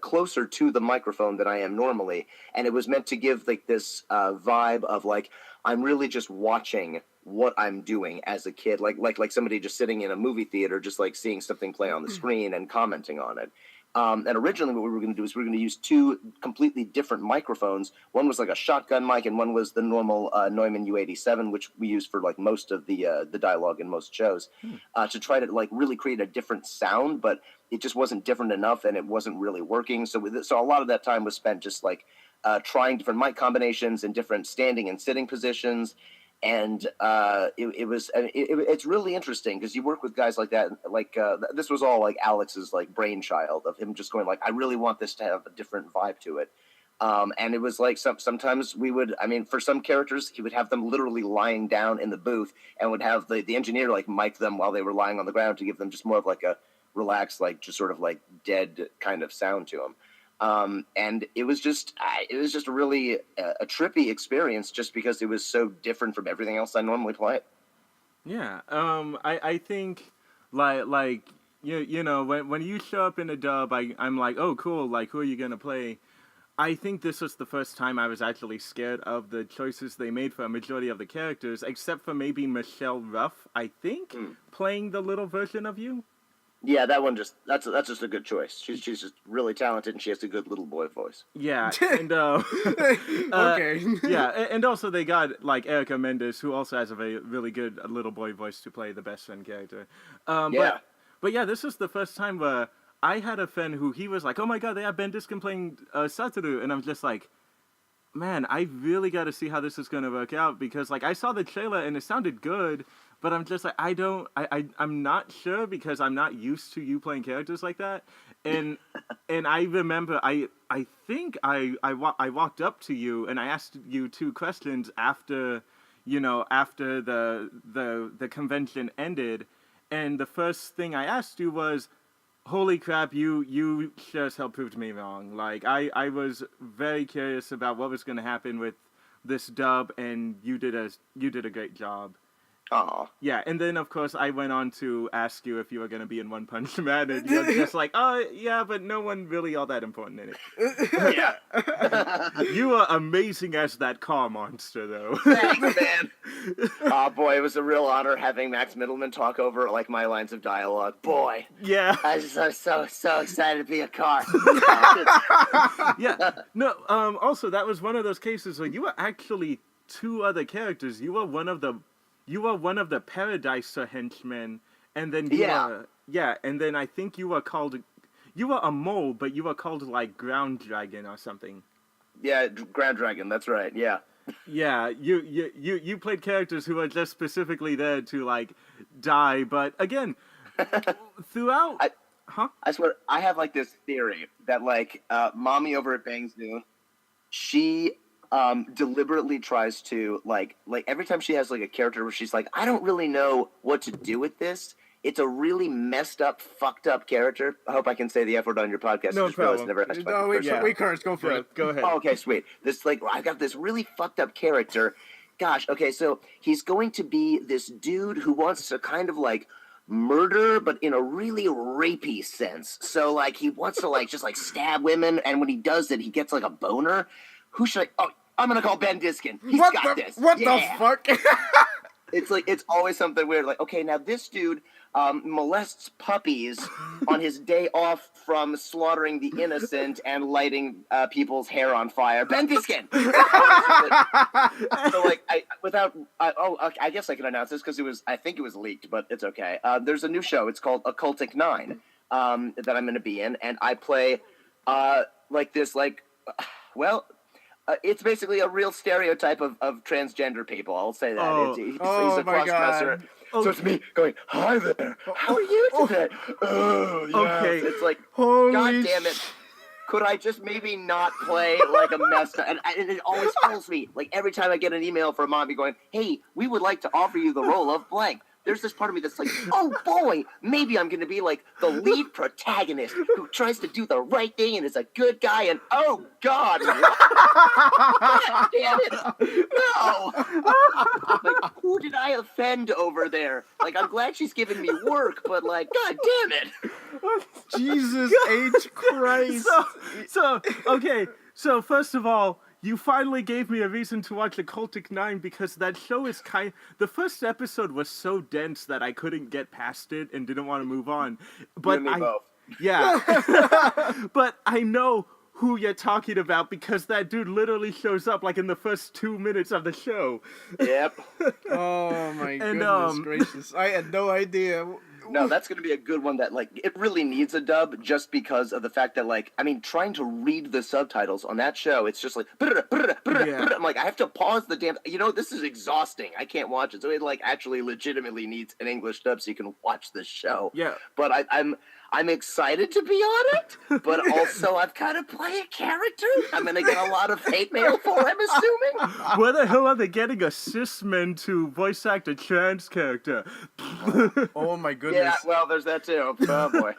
closer to the microphone than I am normally. And it was meant to give like this vibe of like, I'm really just watching what I'm doing as a kid, like somebody just sitting in a movie theater, just like seeing something play on the screen and commenting on it. And originally what we were going to do is we were going to use two completely different microphones. One was like a shotgun mic and one was the normal Neumann U87, which we use for like most of the dialogue in most shows, to try to like really create a different sound, but it just wasn't different enough and it wasn't really working. So a lot of that time was spent just like trying different mic combinations and different standing and sitting positions. And it's really interesting because you work with guys like that. Like this was all like Alex's like brainchild of him just going like, I really want this to have a different vibe to it. And it was like sometimes we would, I mean, for some characters, he would have them literally lying down in the booth and would have the engineer like mic them while they were lying on the ground to give them just more of like a relaxed, like just sort of like dead kind of sound to them. And it was just really a trippy experience, just because it was so different from everything else I normally play. Yeah. I think like you know when you show up in a dub, I'm like, oh cool, like who are you gonna play? I think this was the first time I was actually scared of the choices they made for a majority of the characters, except for maybe Michelle Ruff, I think, playing the little version of you. Yeah, that one that's just a good choice. She's just really talented, and she has a good little boy voice. Yeah, and Okay. yeah, and also they got like Erica Mendes, who also has a very really good little boy voice to play the best friend character. Yeah. But yeah, this was the first time where I had a friend who he was like, oh my god, they have Ben Diskin playing Satoru, and I'm just like, man, I really got to see how this is going to work out, because like I saw the trailer and it sounded good, but I'm just like, I'm not sure, because I'm not used to you playing characters like that. And and I remember I think I walked up to you and I asked you two questions after, you know, after the convention ended, and the first thing I asked you was, holy crap, you sure as hell proved me wrong. Like, I was very curious about what was going to happen with this dub, and you did a great job. Aw. Yeah, and then, of course, I went on to ask you if you were going to be in One Punch Man, and you're just like, oh, yeah, but no one really all that important in it. Yeah. You are amazing as that car monster, though. Thanks, man. Oh boy, it was a real honor having Max Middleman talk over like my lines of dialogue. Boy, Yeah. I was so excited to be a car. Yeah. No, also, that was one of those cases where you were actually two other characters. You were one of the Paradise henchmen, and then and then I think you were a mole, but you were called like Ground Dragon or something. Yeah, Grand Dragon. That's right. Yeah. Yeah, you played characters who were just specifically there to like die, but again, throughout, I swear, I have like this theory that like mommy over at Bangs Noon, she deliberately tries to like every time she has like a character where she's like, I don't really know what to do with this. It's a really messed up, fucked up character. I hope I can say the F word on your podcast. No I just realized problem. never asked No, my first we can't. Go for it. Go ahead. Oh, okay, sweet. This like I've got this really fucked up character. Gosh, okay, so he's going to be this dude who wants to kind of like murder, but in a really rapey sense. So like he wants to like just like stab women, and when he does it, he gets like a boner. Who should I? Oh, I'm gonna call Ben Diskin. He's got this. What Yeah. the fuck? It's like it's always something weird. Like, okay, now this dude molests puppies on his day off from slaughtering the innocent and lighting people's hair on fire. Ben Diskin. So like, I guess I can announce this because I think it was leaked, but it's okay. There's a new show. It's called Occultic 9 that I'm going to be in, and I play like this it's basically a real stereotype of transgender people. I'll say that. Oh. He's Oh a my cross-dresser. God. So it's me going, hi there. How are you today? Oh, yeah. Okay. It's like, Holy God damn it. Could I just maybe not play like a messed up? And it always tells me, like every time I get an email from mommy going, hey, we would like to offer you the role of blank. There's this part of me that's like, oh boy, maybe I'm going to be like the lead protagonist who tries to do the right thing and is a good guy. And oh God, God damn it, no! Like, who did I offend over there? Like, I'm glad she's giving me work, but like, God damn it! Jesus H. Christ. So okay. So first of all, you finally gave me a reason to watch Occultic 9, because that show is the first episode was so dense that I couldn't get past it and didn't want to move on. But You and me both. Yeah. But I know who you're talking about, because that dude literally shows up like in the first 2 minutes of the show. Yep. Oh my And, goodness gracious! I had no idea. No, that's going to be a good one that, like, it really needs a dub just because of the fact that, like, I mean, trying to read the subtitles on that show, it's just like, I'm like, I have to pause the damn, this is exhausting. I can't watch it. So it, like, actually legitimately needs an English dub so you can watch this show. Yeah. But I'm excited to be on it, but also I've got to play a character I'm going to get a lot of hate mail for, I'm assuming. Where the hell are they getting a cis men to voice act a trans character? Oh my goodness goodness. well, there's that too. Oh boy.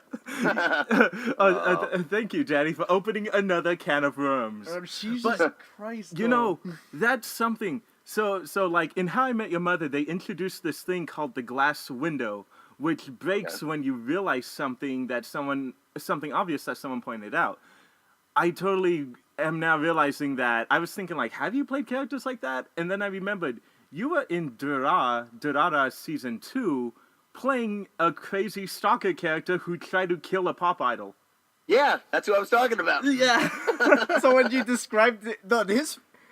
Thank you, Daddy, for opening another can of worms. Jesus Christ. You though. know, that's something. So like in How I Met Your Mother, they introduced this thing called the glass window, which breaks when you realize something obvious that someone pointed out. I totally am now realizing that I was thinking like, have you played characters like that? And then I remembered you were in Durara season 2, playing a crazy stalker character who tried to kill a pop idol. Yeah, that's who I was talking about. Yeah. So when you described it,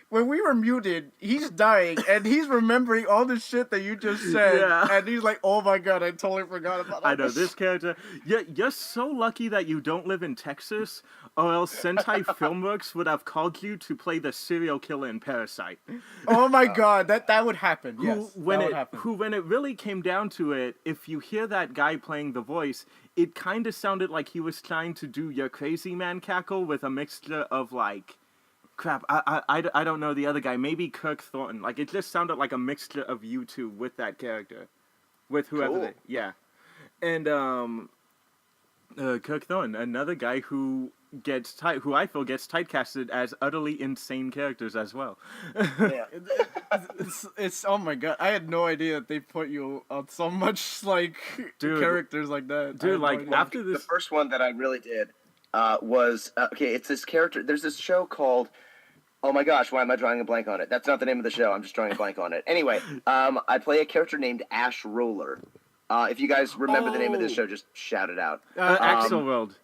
when we were muted, he's dying and he's remembering all the shit that you just said, Yeah. and he's like, "Oh my god, I totally forgot about that." I know this character. You're so lucky that you don't live in Texas, or else Sentai Filmworks would have called you to play the serial killer in Parasite. Oh my god, that would happen. Yes, When that would happen. when it really came down to it, if you hear that guy playing the voice, it kind of sounded like he was trying to do your crazy man cackle with a mixture of like, crap, I don't know the other guy, maybe Kirk Thornton. Like it just sounded like a mixture of you two with that character, with whoever. Cool. And Kirk Thornton, another guy who who I feel gets typecasted as utterly insane characters as well. Yeah. It's oh my god, I had no idea that they put you on so much like Dude. characters like that. I Dude, had no like idea. after The this, first one that I really did was okay. It's this character. There's this show called. Oh my gosh, why am I drawing a blank on it? That's not the name of the show. I'm just drawing a blank on it. Anyway, I play a character named Ash Roller. If you guys remember the name of this show, just shout it out. Axel World.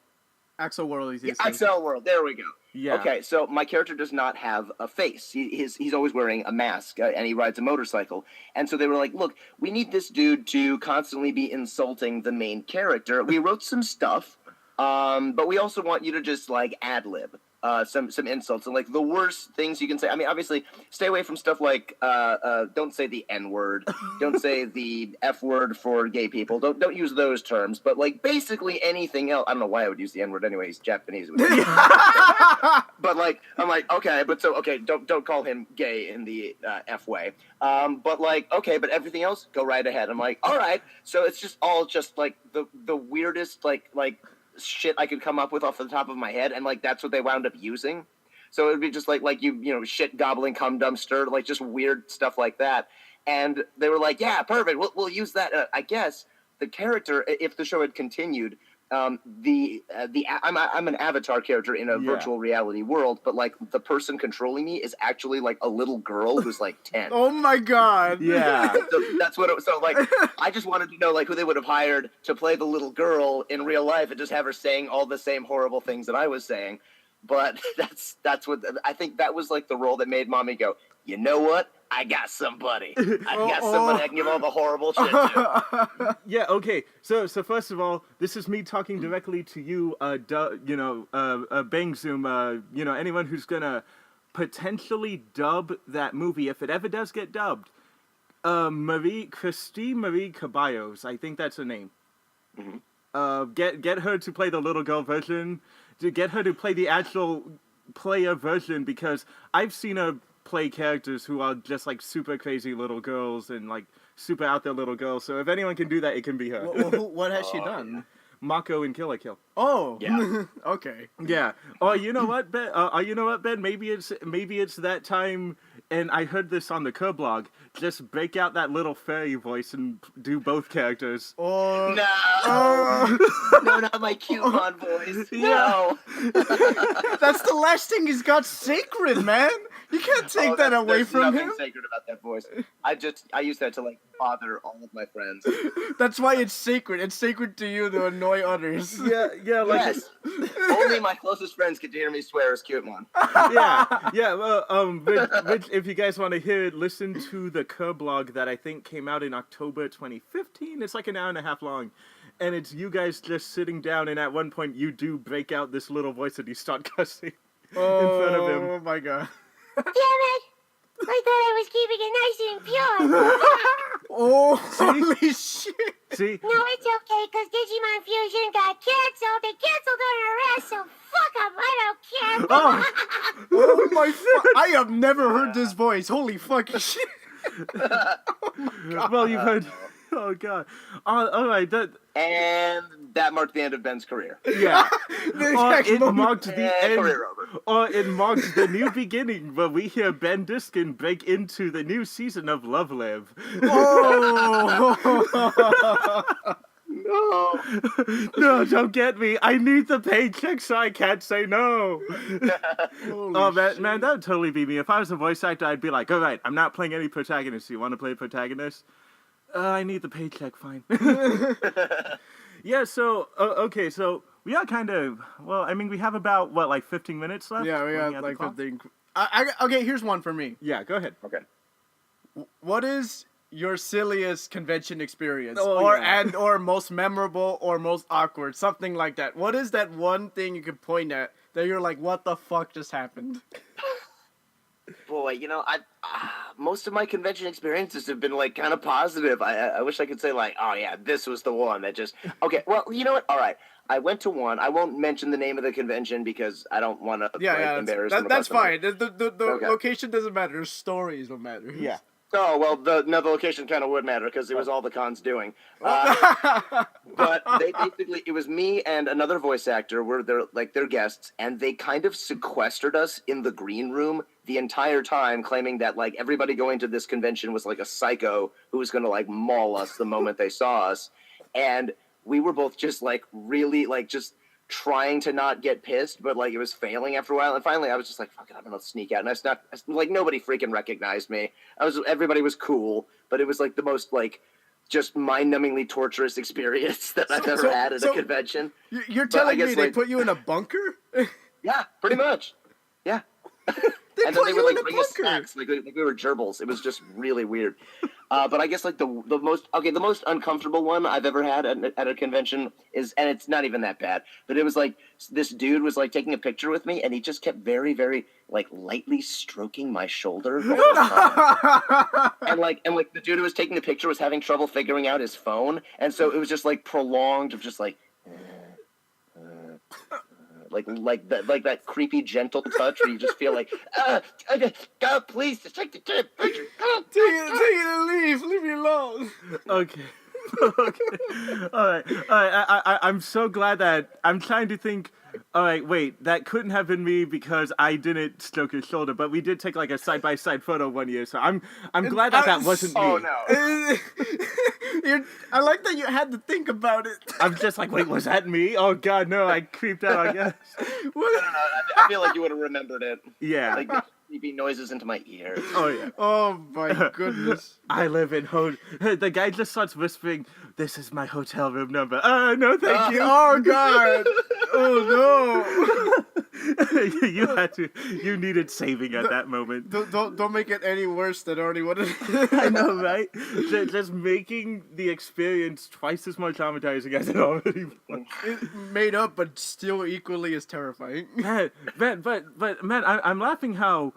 Axel World is his Excel World. There we go. Yeah. Okay, so my character does not have a face. He's always wearing a mask, and he rides a motorcycle. And so they were like, look, we need this dude to constantly be insulting the main character. We wrote some stuff, but we also want you to just, like, ad-lib some insults. And, like, the worst things you can say. I mean, obviously, stay away from stuff like, don't say the N-word. Don't say the F-word for gay people. Don't use those terms. But, like, basically anything else. I don't know why I would use the N-word anyway. He's Japanese. But like, I'm like, okay, but so, okay, don't call him gay in the F way. But like, okay, but everything else, go right ahead. I'm like, all right. So it's just all just like the weirdest like shit I could come up with off the top of my head, and like that's what they wound up using. So it would be just like you know shit gobbling cum dumpster, like just weird stuff like that. And they were like, yeah, perfect. We'll use that. I guess the character, if the show had continued. I'm an avatar character in a virtual reality world, but like the person controlling me is actually like a little girl who's like 10. Oh my god. Yeah. So that's what it was. So like, I just wanted to know like who they would have hired to play the little girl in real life and just have her saying all the same horrible things that I was saying. But that's what I think that was like the role that made mommy go, you know what? I got somebody. I got somebody I can give all the horrible shit to. Yeah, okay. So first of all, this is me talking directly to you, Bang Zoom, anyone who's gonna potentially dub that movie, if it ever does get dubbed. Christine Marie Caballos, I think that's her name. Mm-hmm. Get her to play the little girl version, to get her to play the actual player version, because I've seen her play characters who are just like super crazy little girls and like super out there little girls. So if anyone can do that, it can be her. What has she done? Mako in Kill la Kill. Oh, Yeah. Okay. Yeah. Oh, you know what, Ben? Ben? Maybe it's that time. And I heard this on the Kerr blog. Just break out that little fairy voice and do both characters. Or No, no, not my coupon voice. No. that's the last thing he's got sacred, man. You can't take that away there's from nothing him. sacred about that voice. I use that to like bother all of my friends. That's why it's sacred. It's sacred to you to annoy others. Yeah, like Yes. Only my closest friends get to hear me swear as Cutemon. yeah. Well, Rich, if you guys want to hear it, listen to the Kerr blog that I think came out in October 2015. It's like an hour and a half long, and it's you guys just sitting down, and at one point you do break out this little voice and you start cussing in front of him. Oh my god. Damn it! I thought I was keeping it nice and pure. Oh, holy shit. See? No, it's okay, because Digimon Fusion got canceled. They canceled on our ass, so fuck them. I don't care. Oh my fuck. I have never heard this voice. Holy fucking shit. Well, Oh god. All right. And that marked the end of Ben's career. Yeah. The Or exact it moment. marked the end. Career over. Or it marked the new beginning where we hear Ben Diskin break into the new season of Love Live. Oh. No. No, don't get me. I need the paycheck, so I can't say no. Holy Oh shit. man, that would totally be me. If I was a voice actor, I'd be like, all right, I'm not playing any protagonist. You want to play a protagonist? I need the paycheck. Fine. Yeah. So okay. So we are kind of well. I mean, we have about what, like 15 minutes left. Yeah, we Looking got at the like clock? 15. Okay, here's one for me. Yeah. Go ahead. Okay. What is your silliest convention experience, Oh, or yeah. or most memorable or most awkward, something like that? What is that one thing you could point at that you're like, what the fuck just happened? Boy, I most of my convention experiences have been like kind of positive. I wish I could say like, oh yeah, this was the one that just okay. Well, you know what? All right, I went to one. I won't mention the name of the convention because I don't want to embarrass them. That's fine. The Okay. location doesn't matter. The stories will matter. Yeah. Oh well, the location kind of would matter because it was all the cons doing. But they basically, it was me and another voice actor were their guests, and they kind of sequestered us in the green room the entire time, claiming that like everybody going to this convention was like a psycho who was going to like maul us the moment they saw us, and we were both just like really like just trying to not get pissed, but like it was failing after a while. And finally, I was just like, "Fuck it, I'm gonna sneak out." And like nobody freaking recognized me. Everybody was cool, but it was like the most like just mind-numbingly torturous experience that I've ever had at a convention. You're But I telling me guess, they like- put you in a bunker? Yeah, pretty much. Yeah. They And then put they you were in like a bringing us bunker. snacks, like we were gerbils. It was just really weird. But I guess like the most uncomfortable one I've ever had at a convention is, and it's not even that bad, but it was like this dude was like taking a picture with me, and he just kept very very like lightly stroking my shoulder the whole time. and like the dude who was taking the picture was having trouble figuring out his phone, and so it was just like prolonged of just like. Like that creepy gentle touch where you just feel like God, please just take the picture. Take it and leave me alone. Okay. Okay. All right. I'm so glad that I'm trying to think. All right, wait. That couldn't have been me because I didn't stroke his shoulder, but we did take like a side-by-side photo one year. So I'm glad that wasn't me. Oh no. I like that you had to think about it. I'm just like, wait, was that me? Oh god, no! I creeped out. I guess. What? I don't know. I feel like you would have remembered it. Yeah. Like the creepy noises into my ears. Oh yeah. Oh my goodness. I live in The guy just starts whispering, "This is my hotel room number." No, thank you. Oh god. Oh You had to. You needed saving at that moment. no. Don't make it any worse than already what it I know, right? Just making the experience twice as much traumatizing as it already was. It made up, but still equally as terrifying. Man, but man, I'm laughing how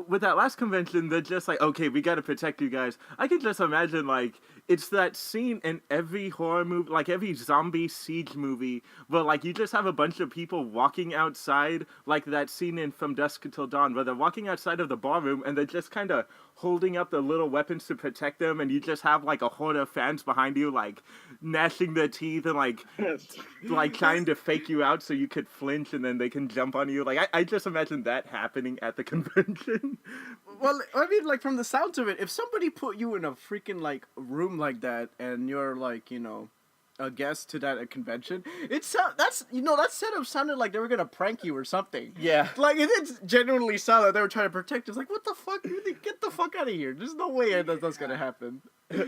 with that last convention they're just like, okay, we gotta protect you guys. I can just imagine like it's that scene in every horror movie, like every zombie siege movie, where like you just have a bunch of people walking outside, like that scene in From Dusk Until Dawn, where they're walking outside of the ballroom and they're just kind of holding up the little weapons to protect them, and you just have like a horde of fans behind you, like gnashing their teeth and like trying to fake you out so you could flinch and then they can jump on you. Like I just imagine that happening at the convention. Well, I mean, like from the sounds of it, if somebody put you in a freaking like room like that, and you're like, a guest to that convention, that setup sounded like they were gonna prank you or something. Yeah. Like it genuinely sounded like they were trying to protect us. Like, what the fuck? Get the fuck out of here! There's no way that's gonna happen. Yeah,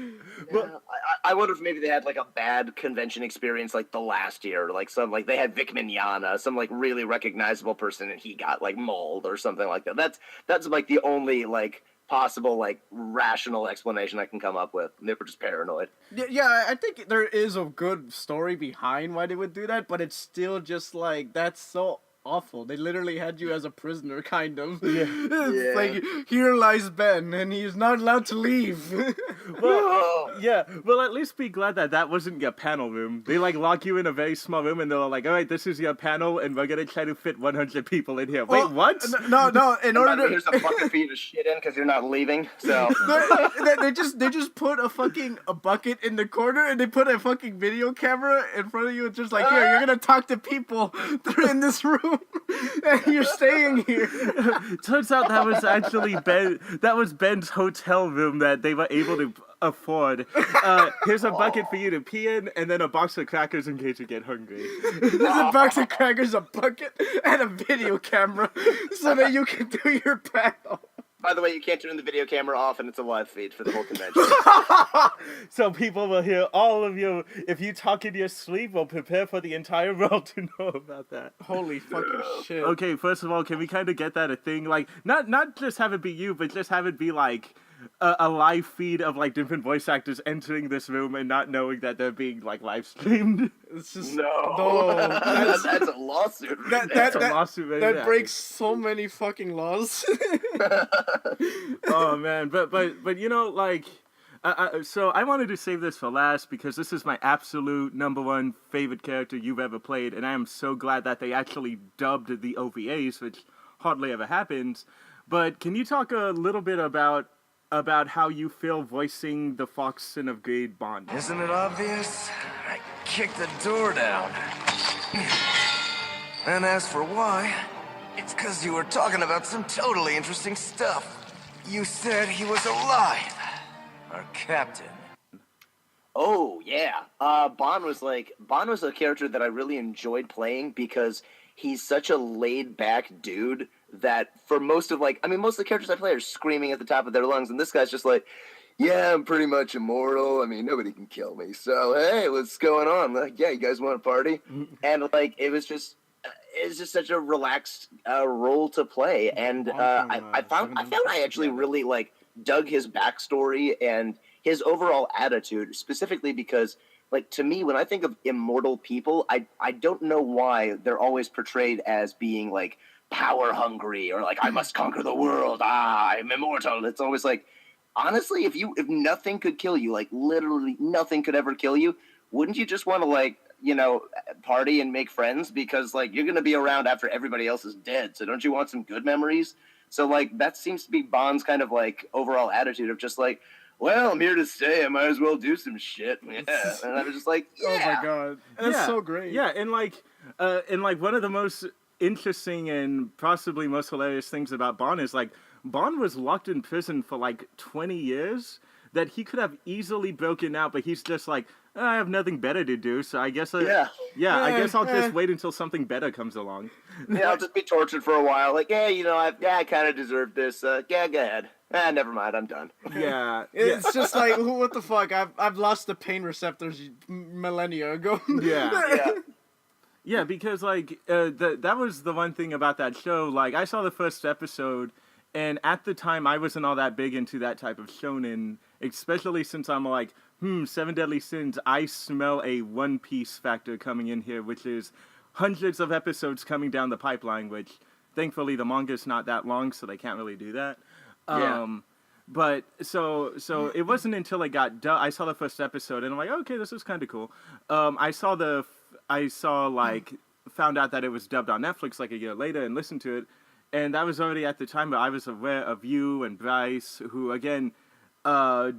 I wonder if maybe they had like a bad convention experience like the last year, like they had Vic Mignogna, some like really recognizable person, and he got like mauled or something like that. That's like the only like possible like rational explanation I can come up with. They were just paranoid. Yeah, I think there is a good story behind why they would do that, but it's still just like that's so awful. They literally had you as a prisoner, kind of. Yeah. It's like, here lies Ben, and he's not allowed to leave. Well, yeah. Well, at least be glad that that wasn't your panel room. They like lock you in a very small room, and they're like, "All right, this is your panel, and we're gonna try to fit 100 people in here." Well, Wait, what? No. In By the way, order here's a bucket for you to shit in because you're not leaving. So they just put a bucket in the corner, and they put a fucking video camera in front of you. It's just like, here, you're gonna talk to people that are in this room, and you're staying here. Turns out that was actually Ben. That was Ben's hotel room that they were able to afford. Here's a bucket for you to pee in, and then a box of crackers in case you get hungry. There's a box of crackers, a bucket, and a video camera, so that you can do your panel. by the way, you can't turn the video camera off, and it's a live feed for the whole convention. So people will hear all of you. If you talk in your sleep, we'll prepare for the entire world to know about that. Holy fucking shit. Okay, first of all, can we kind of get that a thing? Like, not just have it be you, but just have it be like a live feed of like different voice actors entering this room and not knowing that they're being like live streamed. It's just No, That's, that's a lawsuit. That's a lawsuit, right? that Yeah. breaks so many fucking laws. Oh man, but you know, like, so I wanted to save this for last because this is my absolute number one favorite character you've ever played, and I am so glad that they actually dubbed the OVAs, which hardly ever happens. But can you talk a little bit about how you feel voicing the Fox Son of Greed Bond? Isn't it obvious? I kicked the door down. And as for why, it's because you were talking about some totally interesting stuff. You said he was alive. Our captain. Oh yeah, Bond was a character that I really enjoyed playing because he's such a laid back dude that for most of most of the characters I play are screaming at the top of their lungs, and this guy's just like, yeah, I'm pretty much immortal. I mean, nobody can kill me. So hey, what's going on? Like, yeah, you guys want a party? And like, it's just such a relaxed role to play, and I found I actually really like dug his backstory and his overall attitude, specifically because, like, to me, when I think of immortal people, I don't know why they're always portrayed as being like power hungry or like, I must conquer the world. I'm immortal. It's always like, honestly, if nothing could kill you, like literally nothing could ever kill you, wouldn't you just want to like, you know, party and make friends? Because like, you're gonna be around after everybody else is dead. So don't you want some good memories? So like, that seems to be Bond's kind of like overall attitude of just like, well, I'm here to stay. I might as well do some shit. Yeah. And I was just like, yeah. Oh my god, that's so great. Yeah, and like one of the most interesting and possibly most hilarious things about Bond is like Bond was locked in prison for like 20 years that he could have easily broken out, but he's just like, I have nothing better to do, so I guess I guess I'll just wait until something better comes along. Yeah, I'll just be tortured for a while. Like, yeah, you know, I kind of deserve this. Yeah, go ahead. Never mind, I'm done. Yeah, It's just like, what the fuck? I've lost the pain receptors millennia ago. yeah. Yeah, because like that was the one thing about that show. Like, I saw the first episode, and at the time I wasn't all that big into that type of shonen, especially since I'm like, Seven Deadly Sins. I smell a One Piece factor coming in here, which is hundreds of episodes coming down the pipeline. Which, thankfully, the manga's not that long, so they can't really do that. But so it wasn't until I got I saw the first episode, and I'm like, okay, this is kind of cool. Found out that it was dubbed on Netflix like a year later and listened to it, and that was already at the time, but I was aware of you and Bryce, who again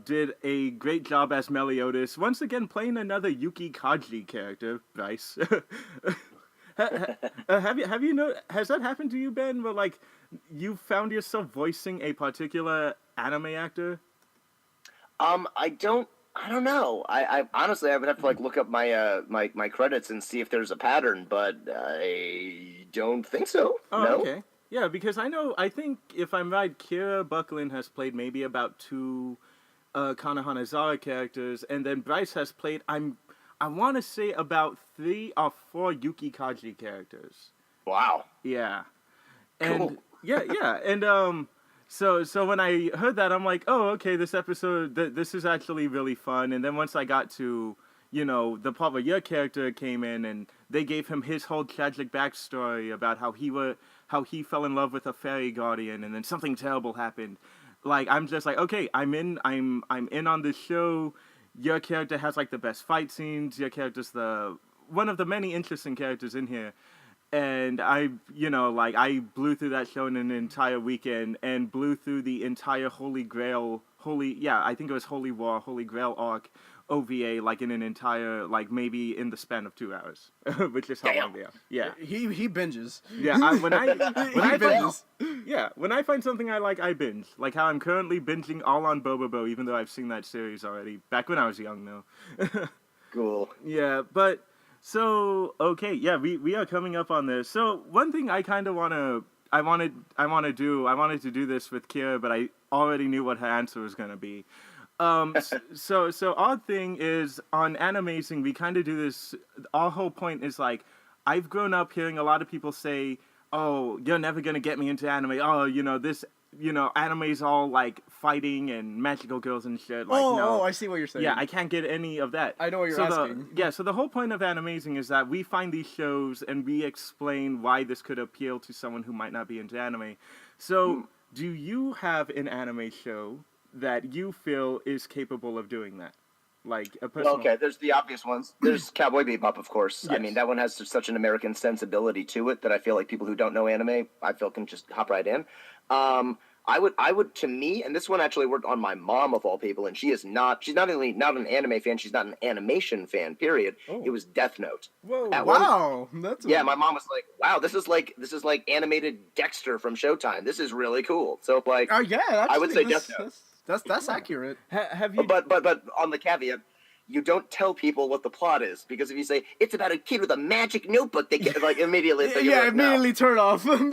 did a great job as Meliodas, once again playing another Yuki Kaji character. Bryce. Has that happened to you, Ben, where like you found yourself voicing a particular anime actor? I don't know. I honestly, I would have to like look up my my credits and see if there's a pattern, but I don't think so. Oh, no. Okay. Yeah, because I think if I'm right, Kira Buckland has played maybe about 2 Kana Hanazawa characters, and then Bryce has played, I want to say about 3 or 4 Yuki Kaji characters. Wow. Yeah. And Cool. yeah, and so when I heard that, I'm like, oh, okay, this episode, this is actually really fun. And then once I got to, the part where your character came in and they gave him his whole tragic backstory about how he fell in love with a fairy guardian and then something terrible happened. Like, I'm just like, okay, I'm in on this show. Your character has like the best fight scenes. Your character's one of the many interesting characters in here. And I blew through that show in an entire weekend and blew through the entire I think it was Holy War, Holy Grail arc OVA, like in an entire, like maybe in the span of 2 hours, which is how long they are. Yeah. He binges. Yeah, when I binges. when I find something I like, I binge. Like how I'm currently binging all on Bobobo, even though I've seen that series already back when I was young, though. Cool. Yeah, but so okay, yeah, we are coming up on this. So one thing I kind of I wanted to do this with Kira, but I already knew what her answer was gonna be. So odd thing is on Animazing, we kind of do this. Our whole point is like, I've grown up hearing a lot of people say, "Oh, you're never gonna get me into anime. Oh, this, anime's all like fighting and magical girls and shit." Like, no. I see what you're saying. Yeah, I can't get any of that. I know what you're asking. So the whole point of Animazing is that we find these shows and we explain why this could appeal to someone who might not be into anime. So, do you have an anime show that you feel is capable of doing that? Like a personal... Well, okay, there's the obvious ones. There's Cowboy Bebop, of course. Yes. I mean, that one has such an American sensibility to it that I feel like people who don't know anime, I feel, can just hop right in. I would, to me, and this one actually worked on my mom of all people, and she's not only not an anime fan, she's not an animation fan, period. Oh. It was Death Note. Whoa. Wow. Yeah, my mom was like, wow, this is like animated Dexter from Showtime. This is really cool. So, like, Yeah, actually, I would say Death Note. That's accurate. Have you... But on the caveat, you don't tell people what the plot is, because if you say it's about a kid with a magic notebook, they get like immediately. Immediately turn off. Turn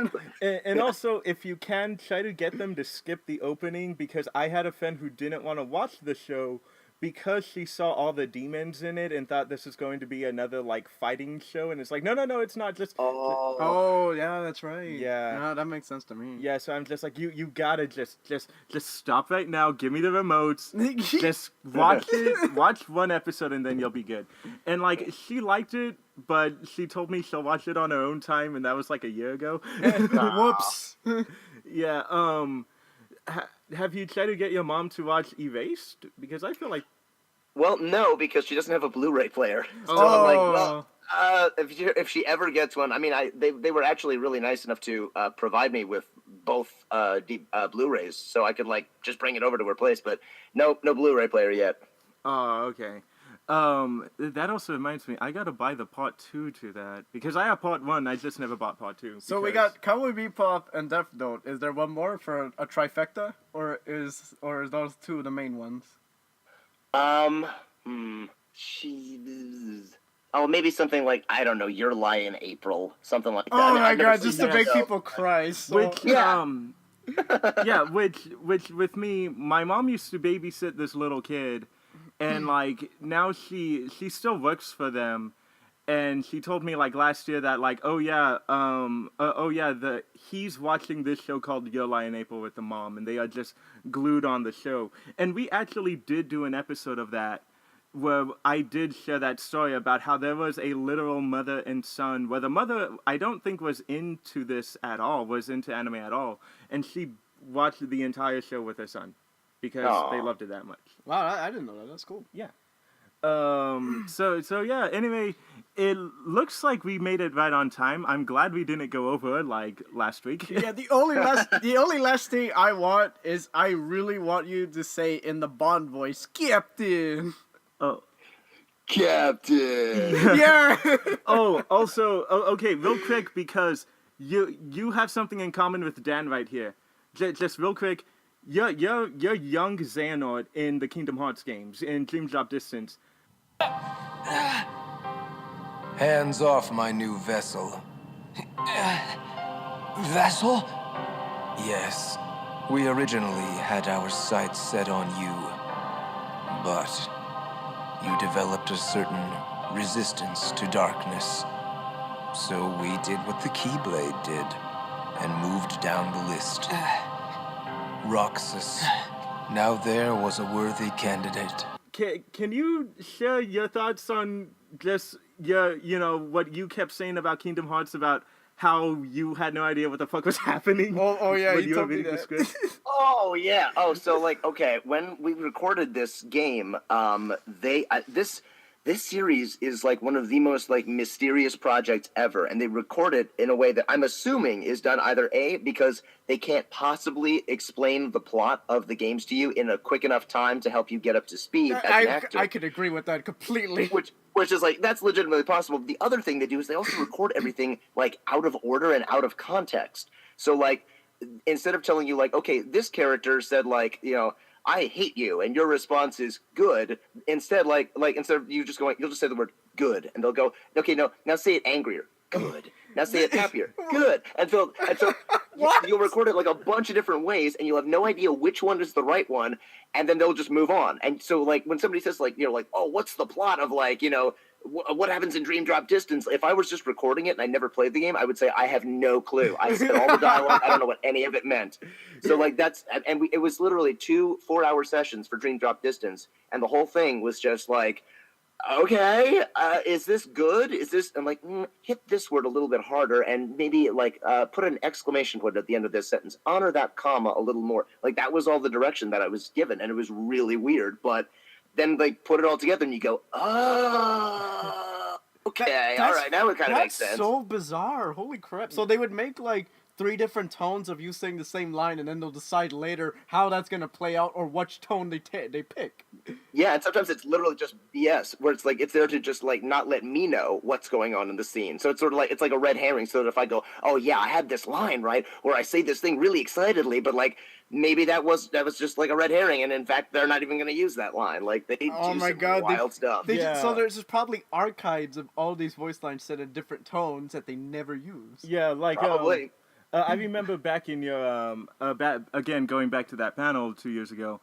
off. And also, if you can, try to get them to skip the opening, because I had a friend who didn't want to watch the show because she saw all the demons in it and thought this was going to be another like fighting show, and it's like no, it's not. Just Oh yeah, that's right. Yeah. No, that makes sense to me. yeah. So I'm just like you gotta just stop right now. Give me the remotes. Just watch it. Watch one episode and then you'll be good. And like she liked it, but she told me she'll watch it on her own time, and that was like a year ago. Whoops. Yeah. Have you tried to get your mom to watch Erased? Because I feel like... Well, no, because she doesn't have a Blu-ray player. So Oh. I'm like, well, if she ever gets one, I mean, they were actually really nice enough to provide me with both Blu-rays, so I could like just bring it over to her place. But no Blu-ray player yet. Oh, okay. That also reminds me, I gotta buy the part 2 to that, because I have part 1, I just never bought part 2. So we got Cowboy Bebop and Death Note. Is there one more for a trifecta, or is those two the main ones? Maybe something like, I don't know, Your Lie in April, something like that. Oh I've my never god, seen just to that make show. people cry. So Which, Yeah. yeah, which with me, my mom used to babysit this little kid, and like now she still works for them, and she told me like last year that like he's watching this show called Your Lie in April with the mom, and they are just glued on the show. And we actually did do an episode of that where I did share that story about how there was a literal mother and son, where the mother, I don't think was into this at all, was into anime at all, and she watched the entire show with her son because they loved it that much. wow, I didn't know that. That's cool. Yeah. So yeah, anyway, it looks like we made it right on time. I'm glad we didn't go over like last week. Yeah, the only last thing I want is I really want you to say in the Bond voice, Captain. Oh. Captain! Yeah. Okay, real quick, because you have something in common with Dan right here. Just real quick, you're young Xehanort in the Kingdom Hearts games, in Dream Drop Distance. Hands off my new vessel. Vessel? Yes, we originally had our sights set on you, but you developed a certain resistance to darkness. So we did what the Keyblade did, and moved down the list. Roxas. Now there was a worthy candidate. can you share your thoughts on just your, what you kept saying about Kingdom Hearts, about how you had no idea what the fuck was happening? Oh yeah, when you you were told me reading the that. script? Oh yeah. Oh, so like, okay, when we recorded this game, this series is like one of the most like mysterious projects ever, and they record it in a way that I'm assuming is done either A, because they can't possibly explain the plot of the games to you in a quick enough time to help you get up to speed as an actor. I could agree with that completely. Which is like, that's legitimately possible. The other thing they do is they also record everything like out of order and out of context. So like, instead of telling you like, okay, this character said like, I hate you, and your response is good. Instead, instead of you just going, you'll just say the word good, and they'll go, okay, no, now say it angrier. Good. Now say it happier. Good. And so you'll record it like a bunch of different ways, and you'll have no idea which one is the right one, and then they'll just move on. And so like when somebody says like, oh, what's the plot of like, what happens in Dream Drop Distance? If I was just recording it and I never played the game, I would say I have no clue. I said all the dialogue. I don't know what any of it meant. So like it was literally 2 4-hour sessions for Dream Drop Distance, and the whole thing was just like, okay, is this good? Is this? I'm like, hit this word a little bit harder, and maybe like put an exclamation point at the end of this sentence. Honor that comma a little more. Like that was all the direction that I was given, and it was really weird, but. Then like put it all together and you go, oh, okay, all right, now it kind of makes sense. That's so bizarre. Holy crap! So they would make like 3 different tones of you saying the same line, and then they'll decide later how that's gonna play out or which tone they pick. Yeah, and sometimes it's literally just BS, where it's like it's there to just like not let me know what's going on in the scene. So it's sort of like it's like a red herring. So that if I go, oh yeah, I had this line right, or I say this thing really excitedly, but like. Maybe that was just like a red herring, and in fact, they're not even going to use that line. Like they do some wild stuff. So there's just probably archives of all these voice lines said in different tones that they never use. Yeah, like probably. I remember back in your again going back to that panel 2 years ago,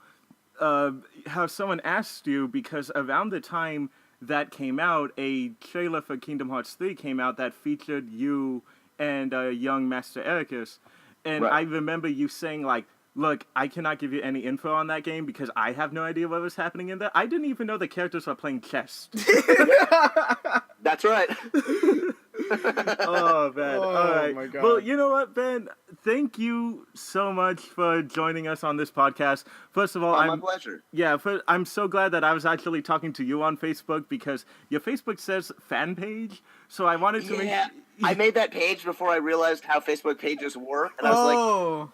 how someone asked you, because around the time that came out, a trailer for Kingdom Hearts 3 came out that featured you and young Master Ericus, and right. I remember you saying like, look, I cannot give you any info on that game because I have no idea what was happening in there. I didn't even know the characters were playing chess. That's right. Oh, man. Oh, all right. my God. Well, you know what, Ben? Thank you so much for joining us on this podcast. First of all, my pleasure. Yeah, I'm so glad that I was actually talking to you on Facebook, because your Facebook says fan page. So I wanted to make. I made that page before I realized how Facebook pages work, and I was like,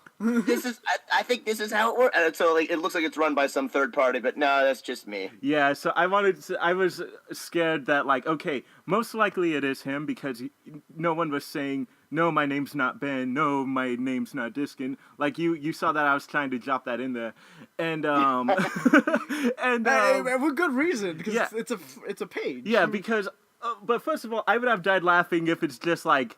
I think this is how it works. And so like, it looks like it's run by some third party, but no, that's just me. Yeah, so I was scared that like, okay, most likely it is him, because no one was saying, no, my name's not Ben, no, my name's not Diskin. Like you saw that I was trying to drop that in there, and and with good reason, because yeah. it's a page. Yeah, because. But first of all, I would have died laughing if it's just like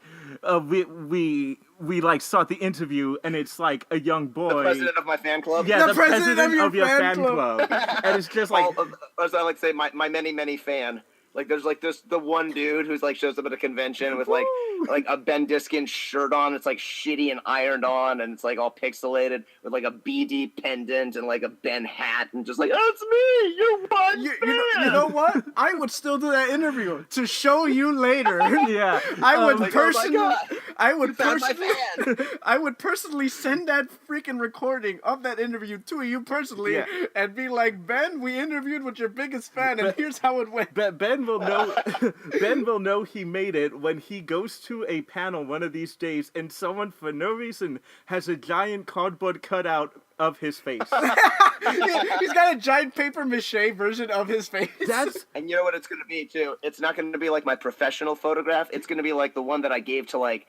we like start the interview and it's like a young boy. The president of my fan club. Yeah, the president of your fan club. And it's just like, as I like to say, my many fan. Like there's like the one dude who's like shows up at a convention with like a Ben Diskin shirt on. It's like shitty and ironed on, and it's like all pixelated with like a BD pendant and like a Ben hat, and just like, oh, it's me, you're one. You know what? I would still do that interview to show you later. Yeah, I would like, personally, oh my God, I would personally send that freaking recording of that interview to you personally, and be like, Ben, we interviewed with your biggest fan, and here's how it went. Ben will know. Ben will know he made it when he goes to a panel one of these days, and someone for no reason has a giant cardboard cutout of his face. He's got a giant paper mache version of his face. And you know what it's going to be too? It's not going to be like my professional photograph. It's going to be like the one that I gave to like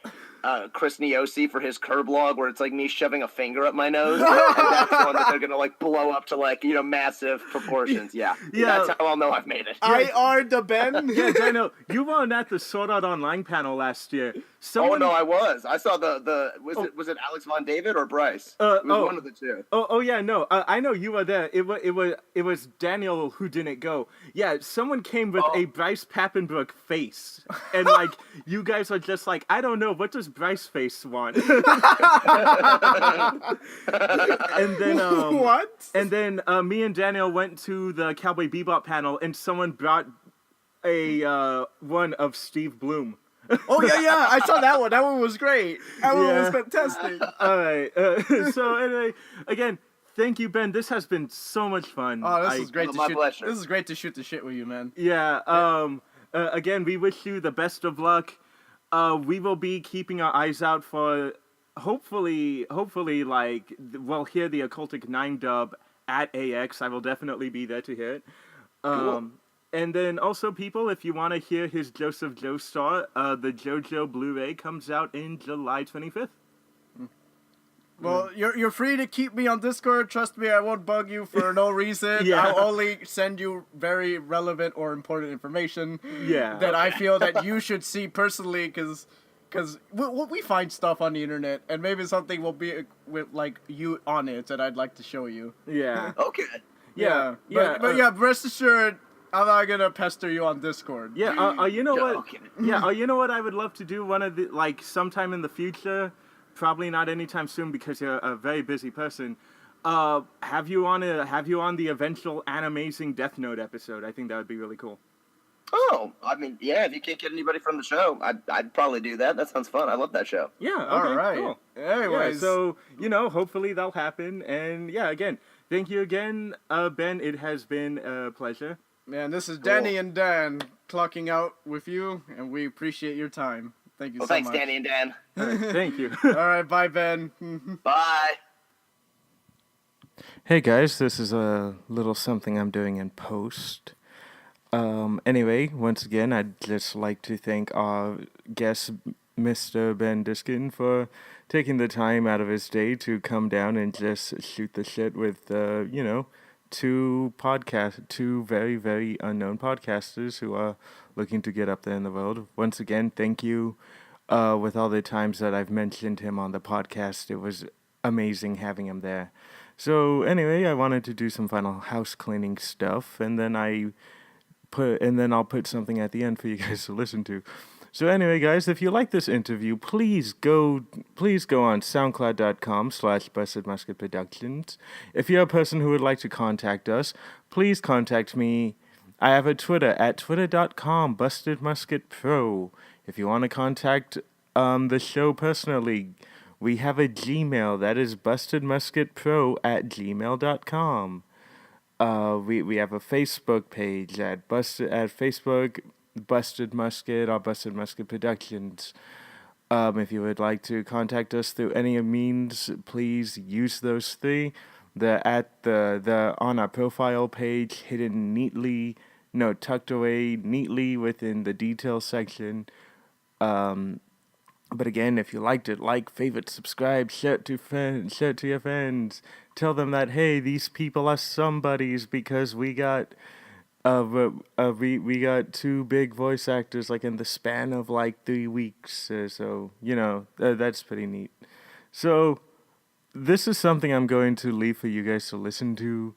Chris Niosi for his curb log, where it's like me shoving a finger up my nose. And that's the one that they're going to like blow up to like, massive proportions. Yeah. That's how I'll know I've made it. I are the Ben. Yeah, Daniel, you weren't at the Sword Art Online panel last year. Oh no, I was. I saw was it Alex Von David or Bryce? It was one of the two. Oh yeah, no, I know you were there. It was Daniel who didn't go. Yeah, someone came with a Bryce Papenbrook face, and like you guys are just like, I don't know, what does because Bryce Face won. And then What? And then me and Daniel went to the Cowboy Bebop panel, and someone brought a one of Steve Bloom. Oh yeah, I saw that one. That one was great. That one was Yeah. fantastic. All right. So anyway, again, thank you, Ben. This has been so much fun. Oh, this is great Oh, to my shoot. pleasure. This is great to shoot the shit with you, man. Yeah. Again, we wish you the best of luck. We will be keeping our eyes out for hopefully, like we'll hear the Occultic 9 dub at AX. I will definitely be there to hear it. And then also, people, if you want to hear his Joseph Joestar, the JoJo Blu-ray comes out in July 25th. Well, you're free to keep me on Discord. Trust me, I won't bug you for no reason. Yeah. I'll only send you very relevant or important information Yeah. that I feel that you should see personally, because we find stuff on the internet, and maybe something will be with like you on it that I'd like to show you. Yeah. Okay. Yeah. But yeah, rest assured, I'm not gonna pester you on Discord. Yeah, you know what? Okay. Yeah, you know what I would love to do? One of the, like, sometime in the future, probably not anytime soon because you're a very busy person. Have you on the eventual Animazing Death Note episode? I think that would be really cool. Oh, I mean, yeah. If you can't get anybody from the show, I'd probably do that. That sounds fun. I love that show. Yeah. Okay, All right. Cool. Anyways, Yeah, so hopefully that'll happen. And yeah, again, thank you again, Ben. It has been a pleasure. man, this is Danny and Dan clocking out with you, and we appreciate your time. Thank you Well, so thanks, much. Danny and Dan. All right, thank you. All right, bye, Ben. Bye. Hey guys, this is a little something I'm doing in post. Anyway, once again, I'd just like to thank our guest, Mr. Ben Diskin, for taking the time out of his day to come down and just shoot the shit with, two very, very unknown podcasters who are looking to get up there in the world. Once again, thank you. With all the times that I've mentioned him on the podcast, it was amazing having him there. So anyway, I wanted to do some final house cleaning stuff, and then I'll put something at the end for you guys to listen to. So anyway, guys, if you like this interview, please go on soundcloud.com/BustedMusketProductions. If you're a person who would like to contact us, please contact me. I have a Twitter at twitter.com/BustedMusketPro. If you want to contact the show personally, we have a Gmail that is bustedmusketpro@gmail.com. We have a Facebook page at Facebook Busted Musket or Busted Musket Productions. If you would like to contact us through any means, please use those three. They're at the on our profile page, tucked away neatly within the details section. But again, if you liked it, like, favorite, subscribe, share it to your friends. Tell them that, hey, these people are somebodies because we got we got two big voice actors like in the span of like 3 weeks. So that's pretty neat. So this is something I'm going to leave for you guys to listen to.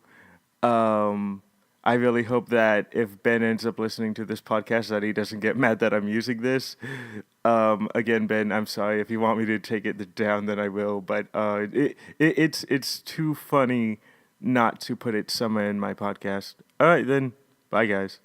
I really hope that if Ben ends up listening to this podcast that he doesn't get mad that I'm using this. Again, Ben, I'm sorry. If you want me to take it down, then I will. But it's too funny not to put it somewhere in my podcast. All right, then. Bye, guys.